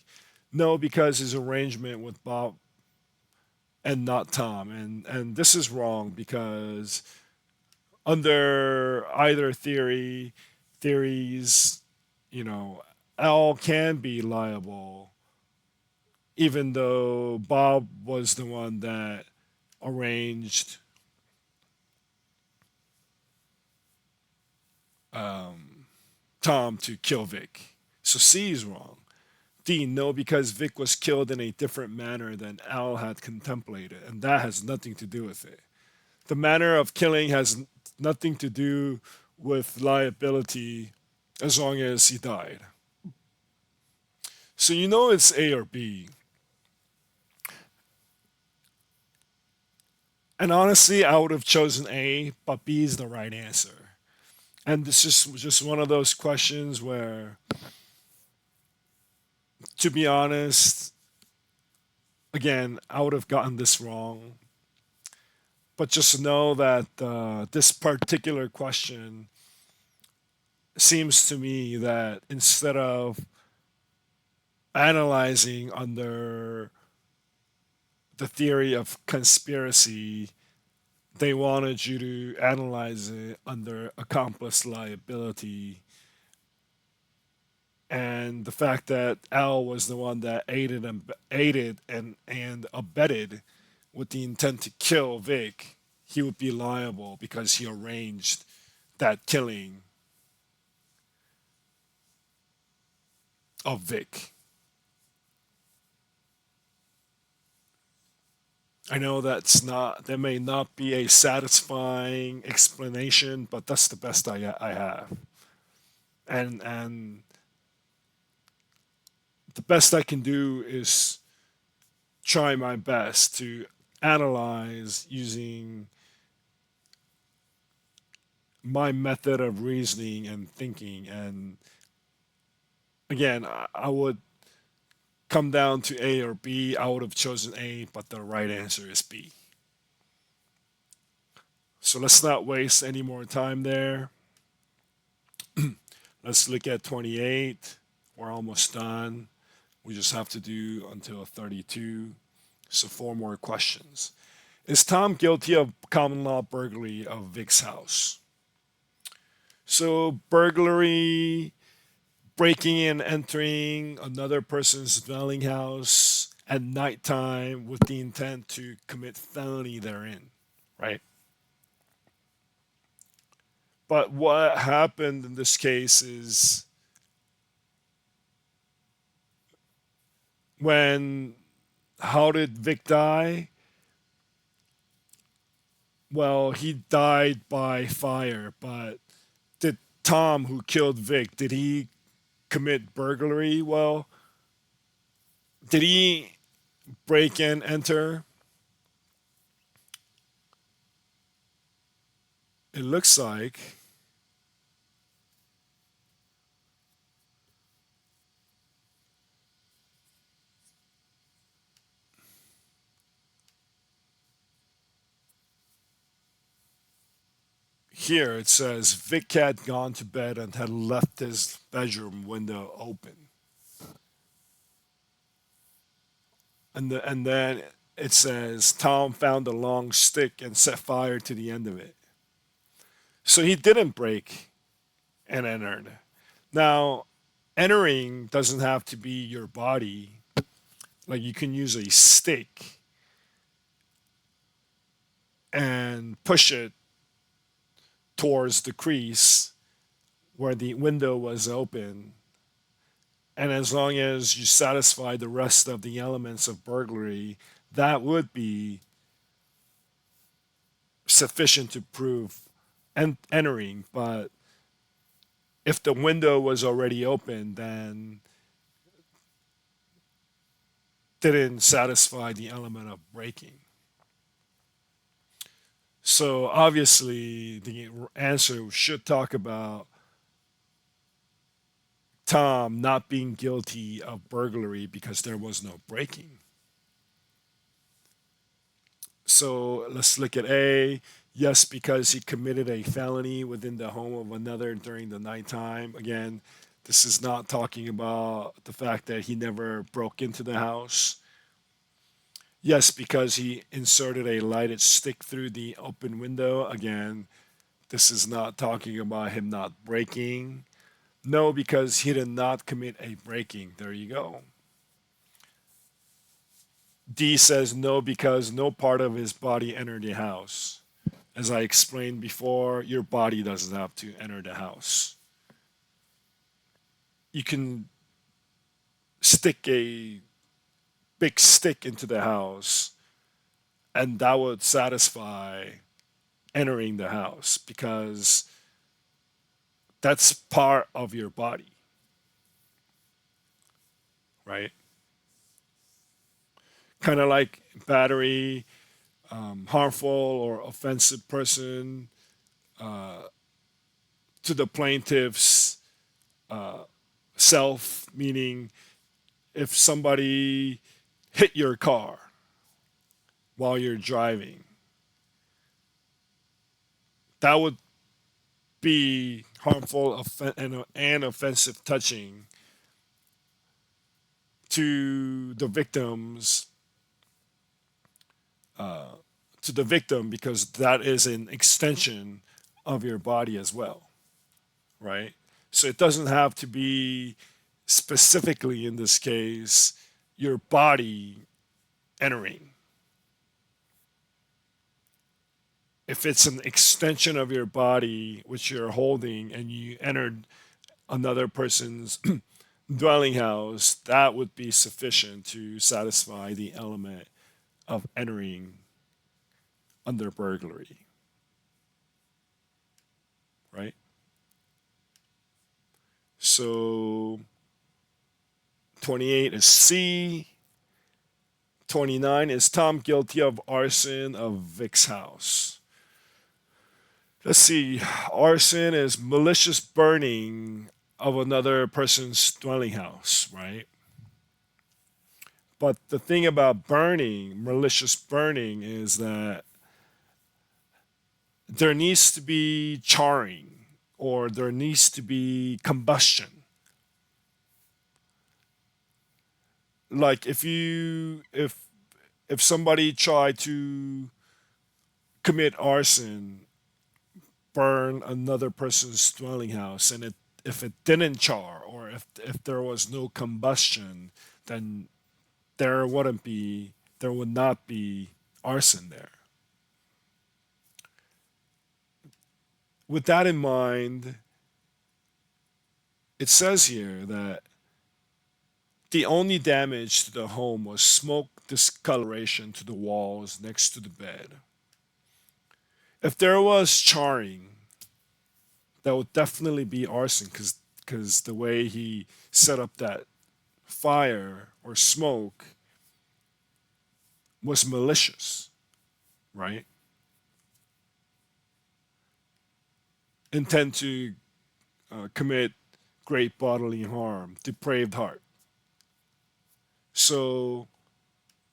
No, because his arrangement with Bob and not Tom, and this is wrong because under either theories, you know, L can be liable, even though Bob was the one that arranged Tom to kill Vic. So C is wrong. D, no, because Vic was killed in a different manner than Al had contemplated, and that has nothing to do with it. The manner of killing has nothing to do with liability as long as he died. So you know it's A or B. And honestly, I would have chosen A, but B is the right answer. And this is just one of those questions where, to be honest, again, I would have gotten this wrong. But just know that this particular question seems to me that instead of analyzing under the theory of conspiracy, they wanted you to analyze it under accomplice liability. And the fact that Al was the one that aided and abetted with the intent to kill Vic, he would be liable because he arranged that killing of Vic. I know that may not be a satisfying explanation, but that's the best I have. And the best I can do is try my best to analyze using my method of reasoning and thinking. And again, I would come down to A or B. I would have chosen A, but the right answer is B. So let's not waste any more time there. Let's look at 28. We're almost done. We just have to do until 32. So four more questions. Is Tom guilty of common law burglary of Vic's house? So burglary, breaking and entering another person's dwelling house at nighttime with the intent to commit felony therein, right? But what happened in this case is when how did Vic die? Well, he died by fire, but did Tom, who killed Vic, did he commit burglary? Well, did he break and enter? It looks like. Here it says Vic had gone to bed and had left his bedroom window open. And then it says Tom found a long stick and set fire to the end of it. So he didn't break and entered. Now, entering doesn't have to be your body. Like you can use a stick and push it towards the crease where the window was open. And as long as you satisfy the rest of the elements of burglary, that would be sufficient to prove entering. But if the window was already open, then didn't satisfy the element of breaking. So obviously, the answer should talk about Tom not being guilty of burglary because there was no breaking. So let's look at A. Yes, because he committed a felony within the home of another during the nighttime. Again, this is not talking about the fact that he never broke into the house. Yes, because he inserted a lighted stick through the open window. Again, this is not talking about him not breaking. No, because he did not commit a breaking. There you go. D says no because no part of his body entered the house. As I explained before, your body doesn't have to enter the house. You can stick a big stick into the house, and that would satisfy entering the house because that's part of your body, right? Kind of like battery, harmful or offensive person to the plaintiff's self, meaning if somebody hit your car while you're driving, that would be harmful and offensive touching to the victim because that is an extension of your body as well, right? So it doesn't have to be specifically in this case your body entering. If it's an extension of your body which you're holding and you entered another person's dwelling house, that would be sufficient to satisfy the element of entering under burglary, right? So 28 is C. 29 is Tom guilty of arson of Vic's house. Let's see. Arson is malicious burning of another person's dwelling house, right? But the thing about burning, malicious burning, is that there needs to be charring or there needs to be combustion. Like if somebody tried to commit arson, burn another person's dwelling house, and if it didn't char or if there was no combustion, then there would not be arson there. With that in mind, it says here that the only damage to the home was smoke discoloration to the walls next to the bed. If there was charring, that would definitely be arson because the way he set up that fire or smoke was malicious, right? Intent to commit great bodily harm, depraved heart. So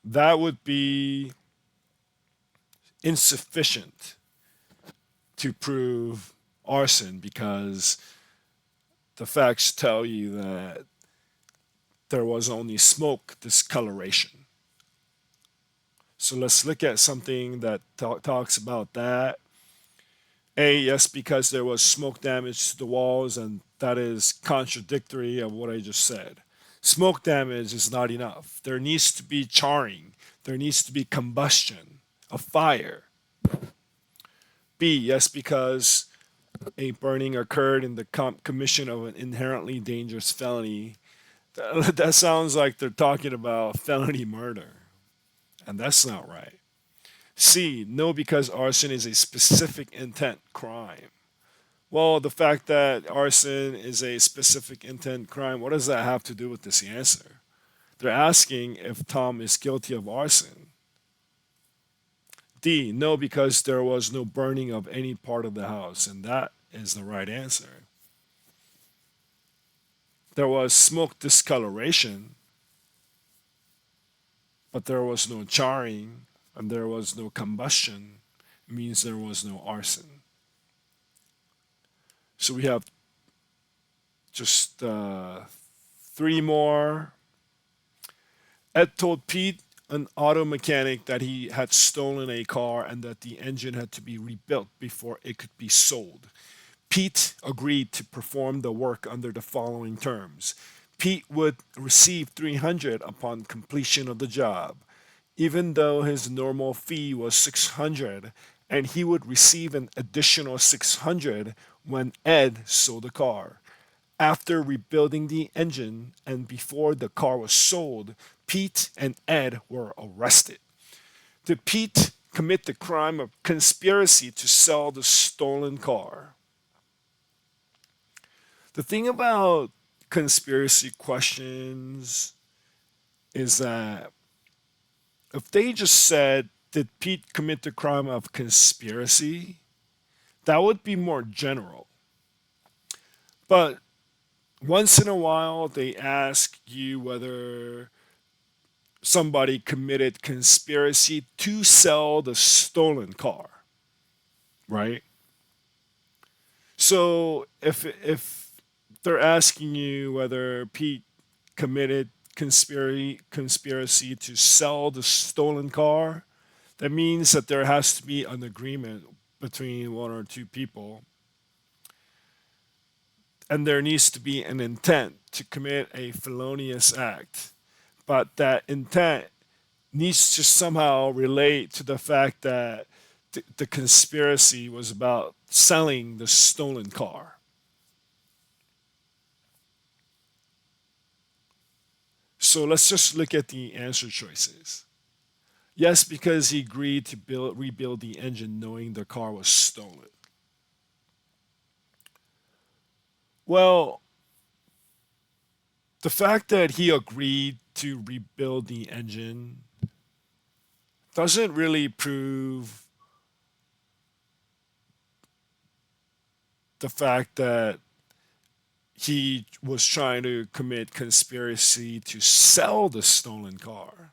that would be insufficient to prove arson because the facts tell you that there was only smoke discoloration. So let's look at something that talks about that. A, yes, because there was smoke damage to the walls, and that is contradictory of what I just said. Smoke damage is not enough. There needs to be charring, there needs to be combustion, a fire. B, yes, because a burning occurred in the commission of an inherently dangerous felony. That sounds like they're talking about felony murder, and that's not right. C, no, because arson is a specific intent crime. Well, the fact that arson is a specific intent crime, what does that have to do with this answer? They're asking if Tom is guilty of arson. D, no, because there was no burning of any part of the house, and that is the right answer. There was smoke discoloration, but there was no charring, and there was no combustion. It means there was no arson. So we have just three more. Ed told Pete, an auto mechanic, that he had stolen a car and that the engine had to be rebuilt before it could be sold. Pete agreed to perform the work under the following terms. Pete would receive 300 upon completion of the job. even though his normal fee was 600, and he would receive an additional 600 when Ed sold the car. After rebuilding the engine and before the car was sold, Pete and Ed were arrested. Did Pete commit the crime of conspiracy to sell the stolen car? The thing about conspiracy questions is that if they just said, did Pete commit the crime of conspiracy? That would be more general. But once in a while, they ask you whether somebody committed conspiracy to sell the stolen car, right? So if they're asking you whether Pete committed conspiracy to sell the stolen car, that means that there has to be an agreement between one or two people, and there needs to be an intent to commit a felonious act. But that intent needs to somehow relate to the fact that the conspiracy was about selling the stolen car. So let's just look at the answer choices. Yes, because he agreed to rebuild the engine knowing the car was stolen. Well, the fact that he agreed to rebuild the engine doesn't really prove the fact that he was trying to commit conspiracy to sell the stolen car,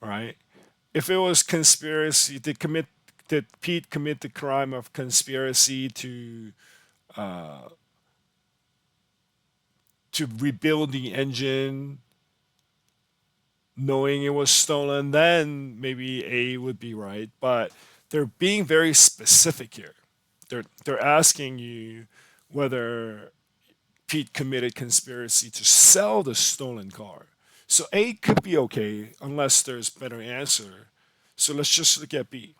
right? If it was conspiracy to commit, did Pete commit the crime of conspiracy uh, to rebuild the engine knowing it was stolen, then maybe A would be right. But they're being very specific here. They're asking you whether Pete committed conspiracy to sell the stolen car. So A could be okay unless there's better answer. So let's just look at B.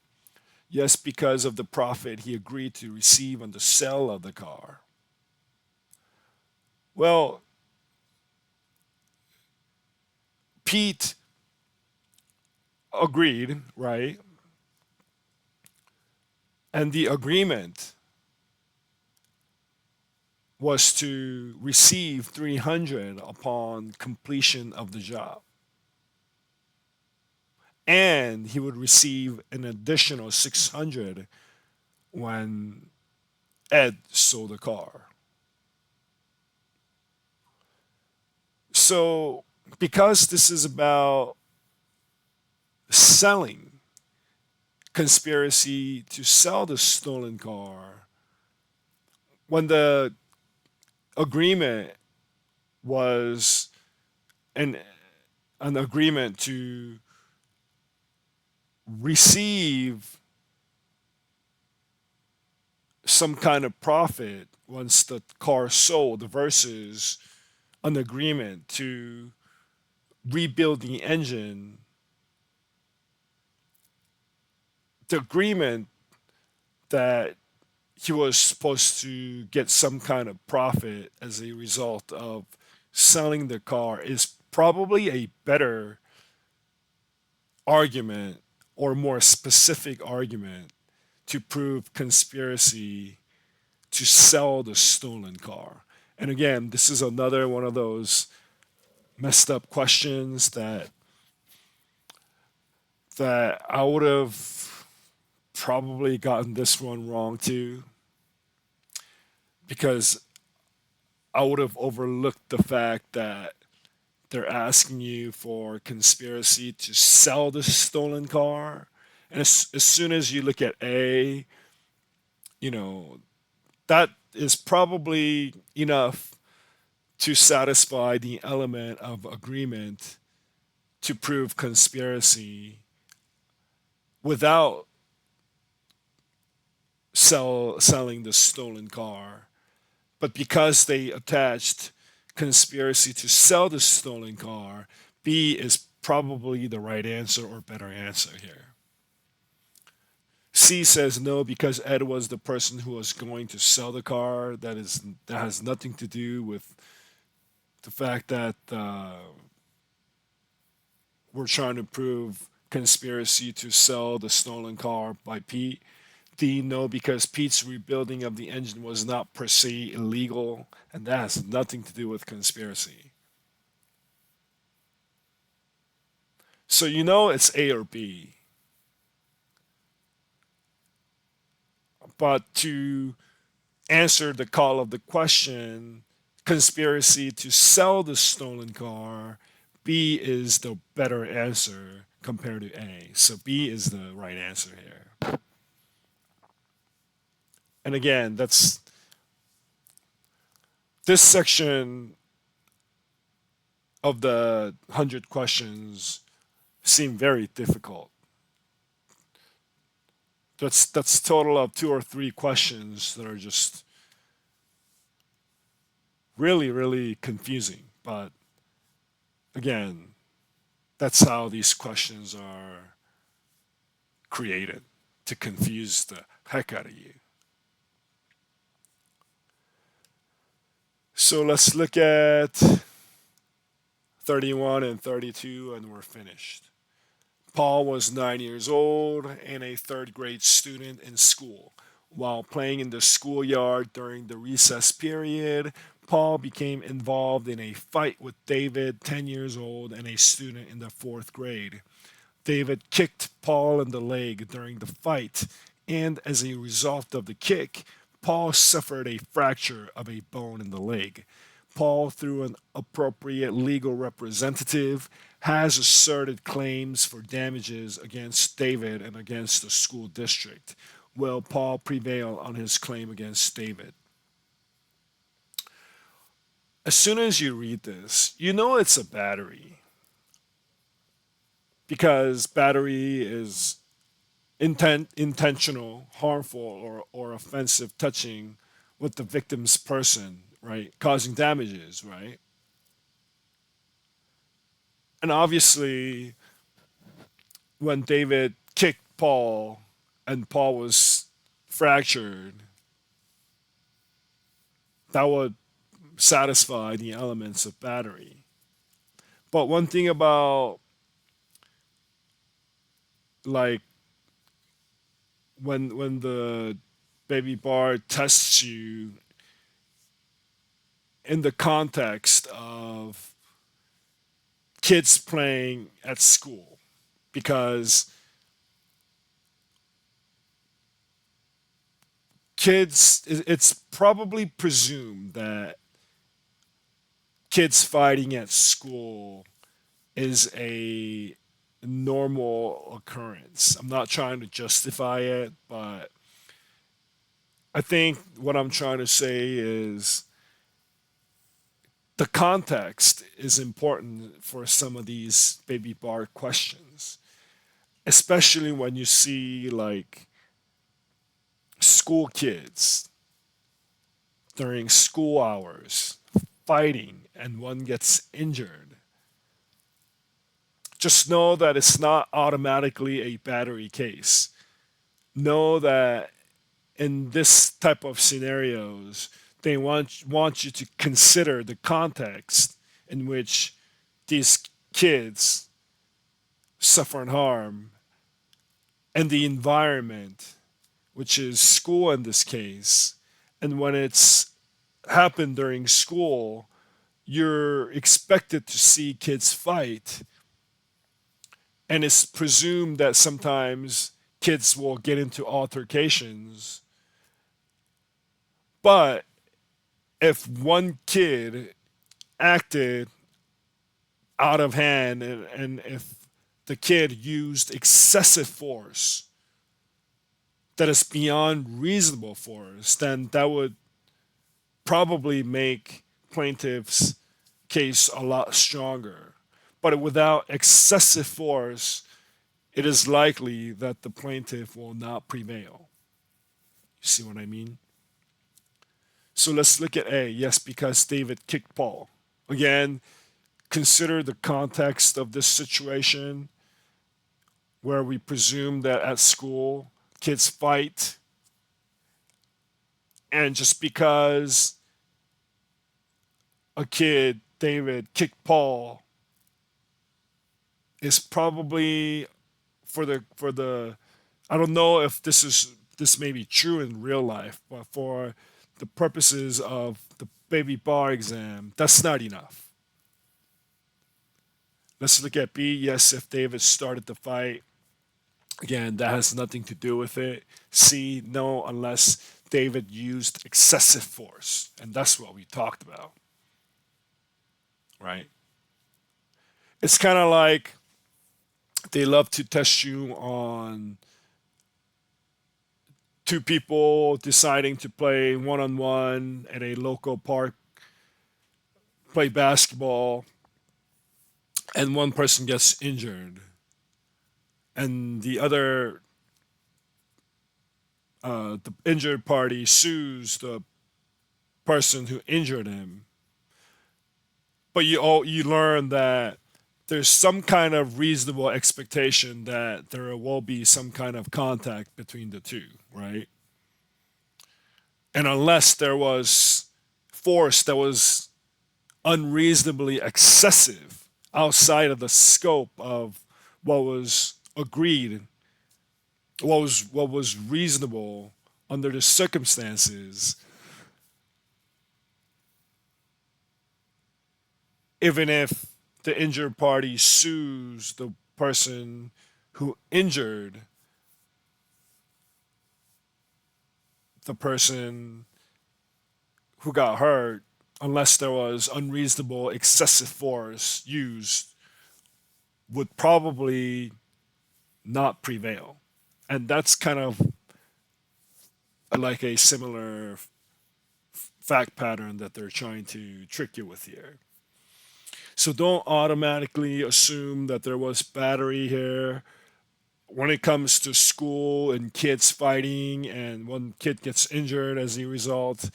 Yes, because of the profit he agreed to receive on the sale of the car. Well, Pete agreed, right? And the agreement was to receive 300 upon completion of the job. And he would receive an additional 600 when Ed sold the car. So, because this is about selling, conspiracy to sell the stolen car, when the agreement was an an agreement to receive some kind of profit once the car sold versus an agreement to rebuild the engine, the agreement that he was supposed to get some kind of profit as a result of selling the car is probably a better argument or more specific argument to prove conspiracy to sell the stolen car. And again, this is another one of those messed up questions that I would have probably gotten this one wrong too, because I would have overlooked the fact that they're asking you for conspiracy to sell the stolen car. And as soon as you look at A, you know, that is probably enough to satisfy the element of agreement to prove conspiracy without selling the stolen car. But because they attached conspiracy to sell the stolen car, B is probably the right answer or better answer here. C says no because Ed was the person who was going to sell the car. That has nothing to do with the fact that we're trying to prove conspiracy to sell the stolen car by Pete. D, no, because Pete's rebuilding of the engine was not per se illegal, and that has nothing to do with conspiracy. So you know it's A or B. But to answer the call of the question, conspiracy to sell the stolen car, B is the better answer compared to A. So B is the right answer here. And again, that's this section of the 100 questions seem very difficult. That's total of two or three questions that are just really confusing. But again, that's how these questions are created to confuse the heck out of you. So let's look at 31 and 32 and we're finished. Paul was 9 years old and a third grade student in school. While playing in the schoolyard during the recess period, Paul became involved in a fight with David, 10 years old, and a student in the fourth grade. David kicked Paul in the leg during the fight, and as a result of the kick, Paul suffered a fracture of a bone in the leg. Paul, through an appropriate legal representative, has asserted claims for damages against David and against the school district. Will Paul prevail on his claim against David? As soon as you read this, you know it's a battery because battery is intentional, harmful, or offensive touching with the victim's person, right? Causing damages, right? And obviously, when David kicked Paul and Paul was fractured, that would satisfy the elements of battery. But one thing about like when the baby bar tests you in the context of kids playing at school, because it's probably presumed that kids fighting at school is a normal occurrence. I'm not trying to justify it, but I think what I'm trying to say is the context is important for some of these baby bar questions, especially when you see like school kids during school hours fighting and one gets injured. Just know that it's not automatically a battery case. Know that in this type of scenarios, they want you to consider the context in which these kids suffer and harm and the environment, which is school in this case. And when it's happened during school, you're expected to see kids fight. And it's presumed that sometimes kids will get into altercations. But if one kid acted out of hand and if the kid used excessive force that is beyond reasonable force, then that would probably make plaintiff's case a lot stronger. But without excessive force, it is likely that the plaintiff will not prevail. You see what I mean? So let's look at A. Yes, because David kicked Paul. Again, consider the context of this situation where we presume that at school kids fight, and just because a kid, David, kicked Paul is probably for the I don't know if this may be true in real life, but for the purposes of the baby bar exam, that's not enough. Let's look at B. Yes, if David started the fight, again, that has nothing to do with it. C. No, unless David used excessive force, and that's what we talked about, right? It's kind of like they love to test you on two people deciding to play one on one at a local park, play basketball, and one person gets injured, and the injured party sues the person who injured him. But you learn that there's some kind of reasonable expectation that there will be some kind of contact between the two, right? And unless there was force that was unreasonably excessive outside of the scope of what was agreed, what was reasonable under the circumstances, even if the injured party sues the person who injured the person who got hurt, unless there was unreasonable excessive force used, would probably not prevail. And that's kind of like a similar fact pattern that they're trying to trick you with here. So don't automatically assume that there was battery here. When it comes to school and kids fighting and one kid gets injured as a result,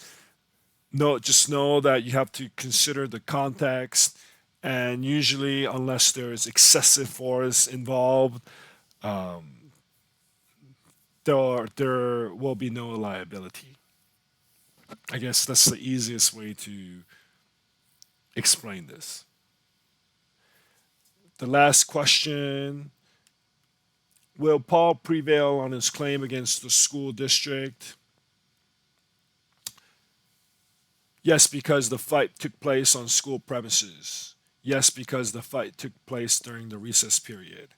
no, just know that you have to consider the context. And usually, unless there's excessive force involved, there will be no liability. I guess that's the easiest way to explain this. The last question: will Paul prevail on his claim against the school district? Yes, because the fight took place on school premises. Yes, because the fight took place during the recess period.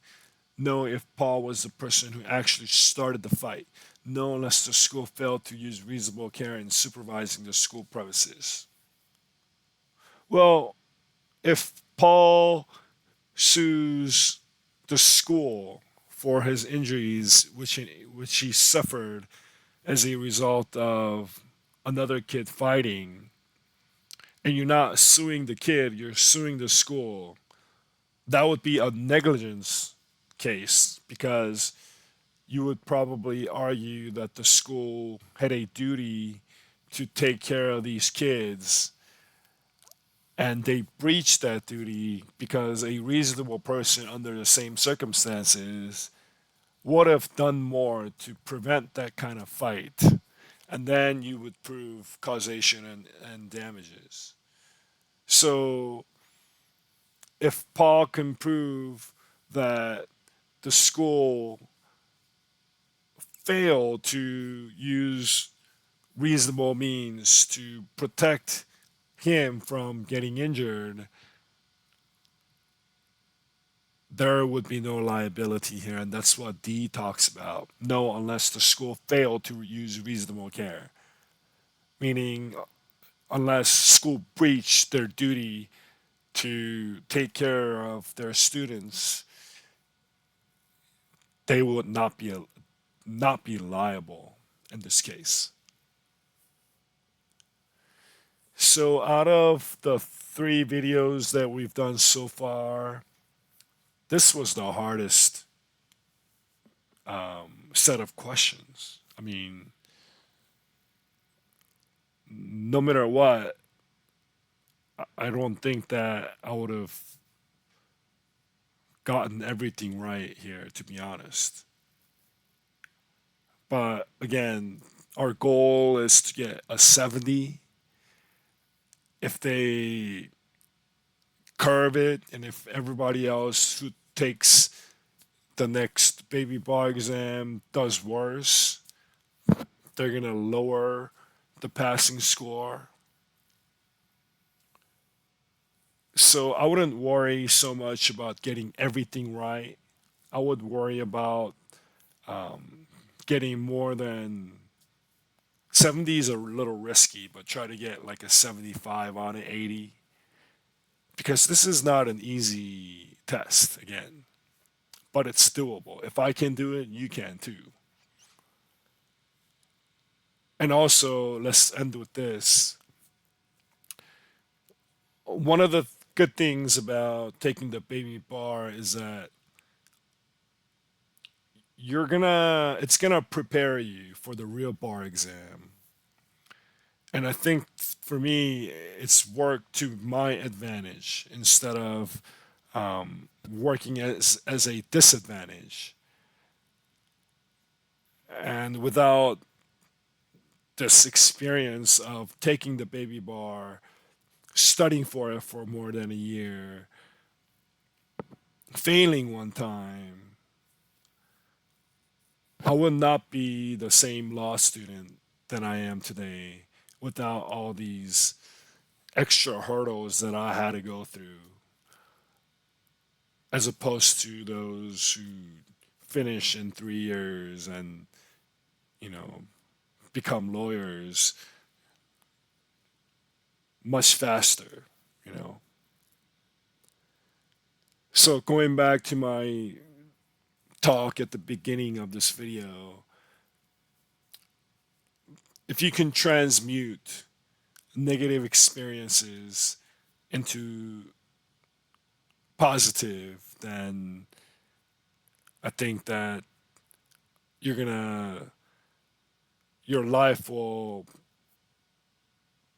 No, if Paul was the person who actually started the fight. No, unless the school failed to use reasonable care in supervising the school premises. Well, if Paul sues the school for his injuries, which he suffered as a result of another kid fighting, and you're not suing the kid, you're suing the school, that would be a negligence case because you would probably argue that the school had a duty to take care of these kids and they breached that duty because a reasonable person under the same circumstances would have done more to prevent that kind of fight. And then you would prove causation and damages. So if Paul can prove that the school failed to use reasonable means to protect him from getting injured, there would be no liability here. And that's what D talks about. No, unless the school failed to use reasonable care. Meaning, unless school breached their duty to take care of their students, they would not be liable in this case. So out of the three videos that we've done so far, this was the hardest set of questions. I mean, no matter what, I don't think that I would have gotten everything right here, to be honest. But again, our goal is to get a 70. If they curve it, and if everybody else who takes the next baby bar exam does worse, they're going to lower the passing score. So I wouldn't worry so much about getting everything right. I would worry about getting more than 70 is a little risky, but try to get like a 75 on it, 80, because this is not an easy test again, but it's doable. If I can do it, you can too. And also, let's end with this. One of the good things about taking the baby bar is that it's gonna prepare you for the real bar exam. And I think for me, it's worked to my advantage instead of working as a disadvantage. And without this experience of taking the baby bar, studying for it for more than a year, failing one time, I would not be the same law student that I am today without all these extra hurdles that I had to go through, as opposed to those who finish in 3 years and, you know, become lawyers much faster, you know. So going back to my talk at the beginning of this video, if you can transmute negative experiences into positive, then I think that you're gonna your life will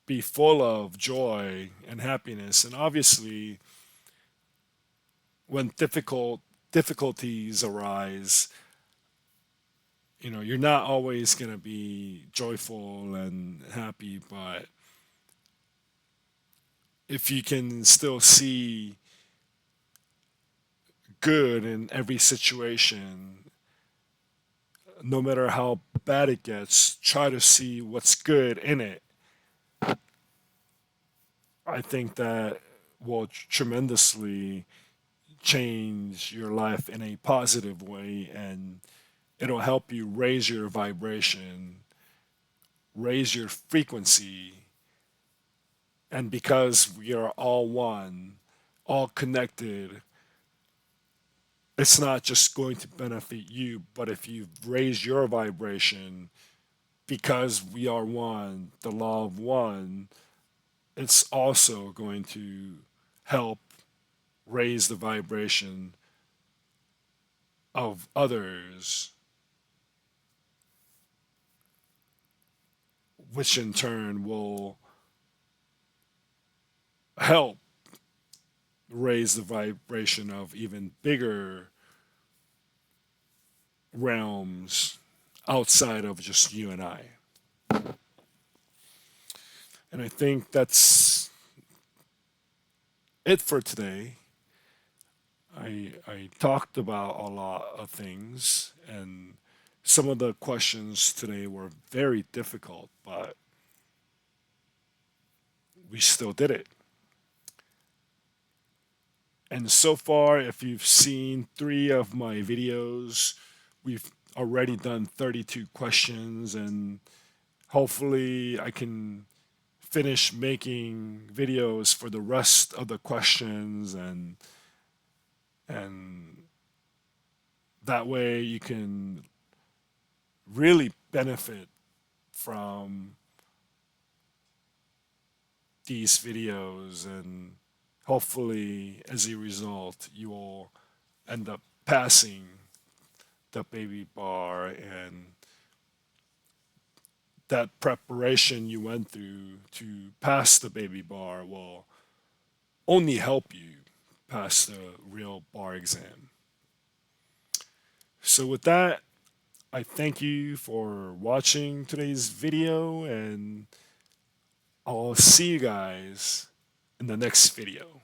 be full of joy and happiness. And obviously, when difficulties arise, you're not always gonna be joyful and happy, but if you can still see good in every situation, no matter how bad it gets, try to see what's good in it. I think that will tremendously change your life in a positive way, and it'll help you raise your vibration, raise your frequency. And because we are all one, all connected, it's not just going to benefit you, but if you raise your vibration, because we are one, the law of one, it's also going to help raise the vibration of others, which in turn will help raise the vibration of even bigger realms outside of just you and I. And I think that's it for today. I talked about a lot of things, and some of the questions today were very difficult, but we still did it. And so far, if you've seen 3 of my videos, we've already done 32 questions, and hopefully, I can finish making videos for the rest of the questions, and that way you can really benefit from these videos, and hopefully as a result you will end up passing the baby bar, and that preparation you went through to pass the baby bar will only help you pass the real bar exam. So, with that, I thank you for watching today's video, and I'll see you guys in the next video.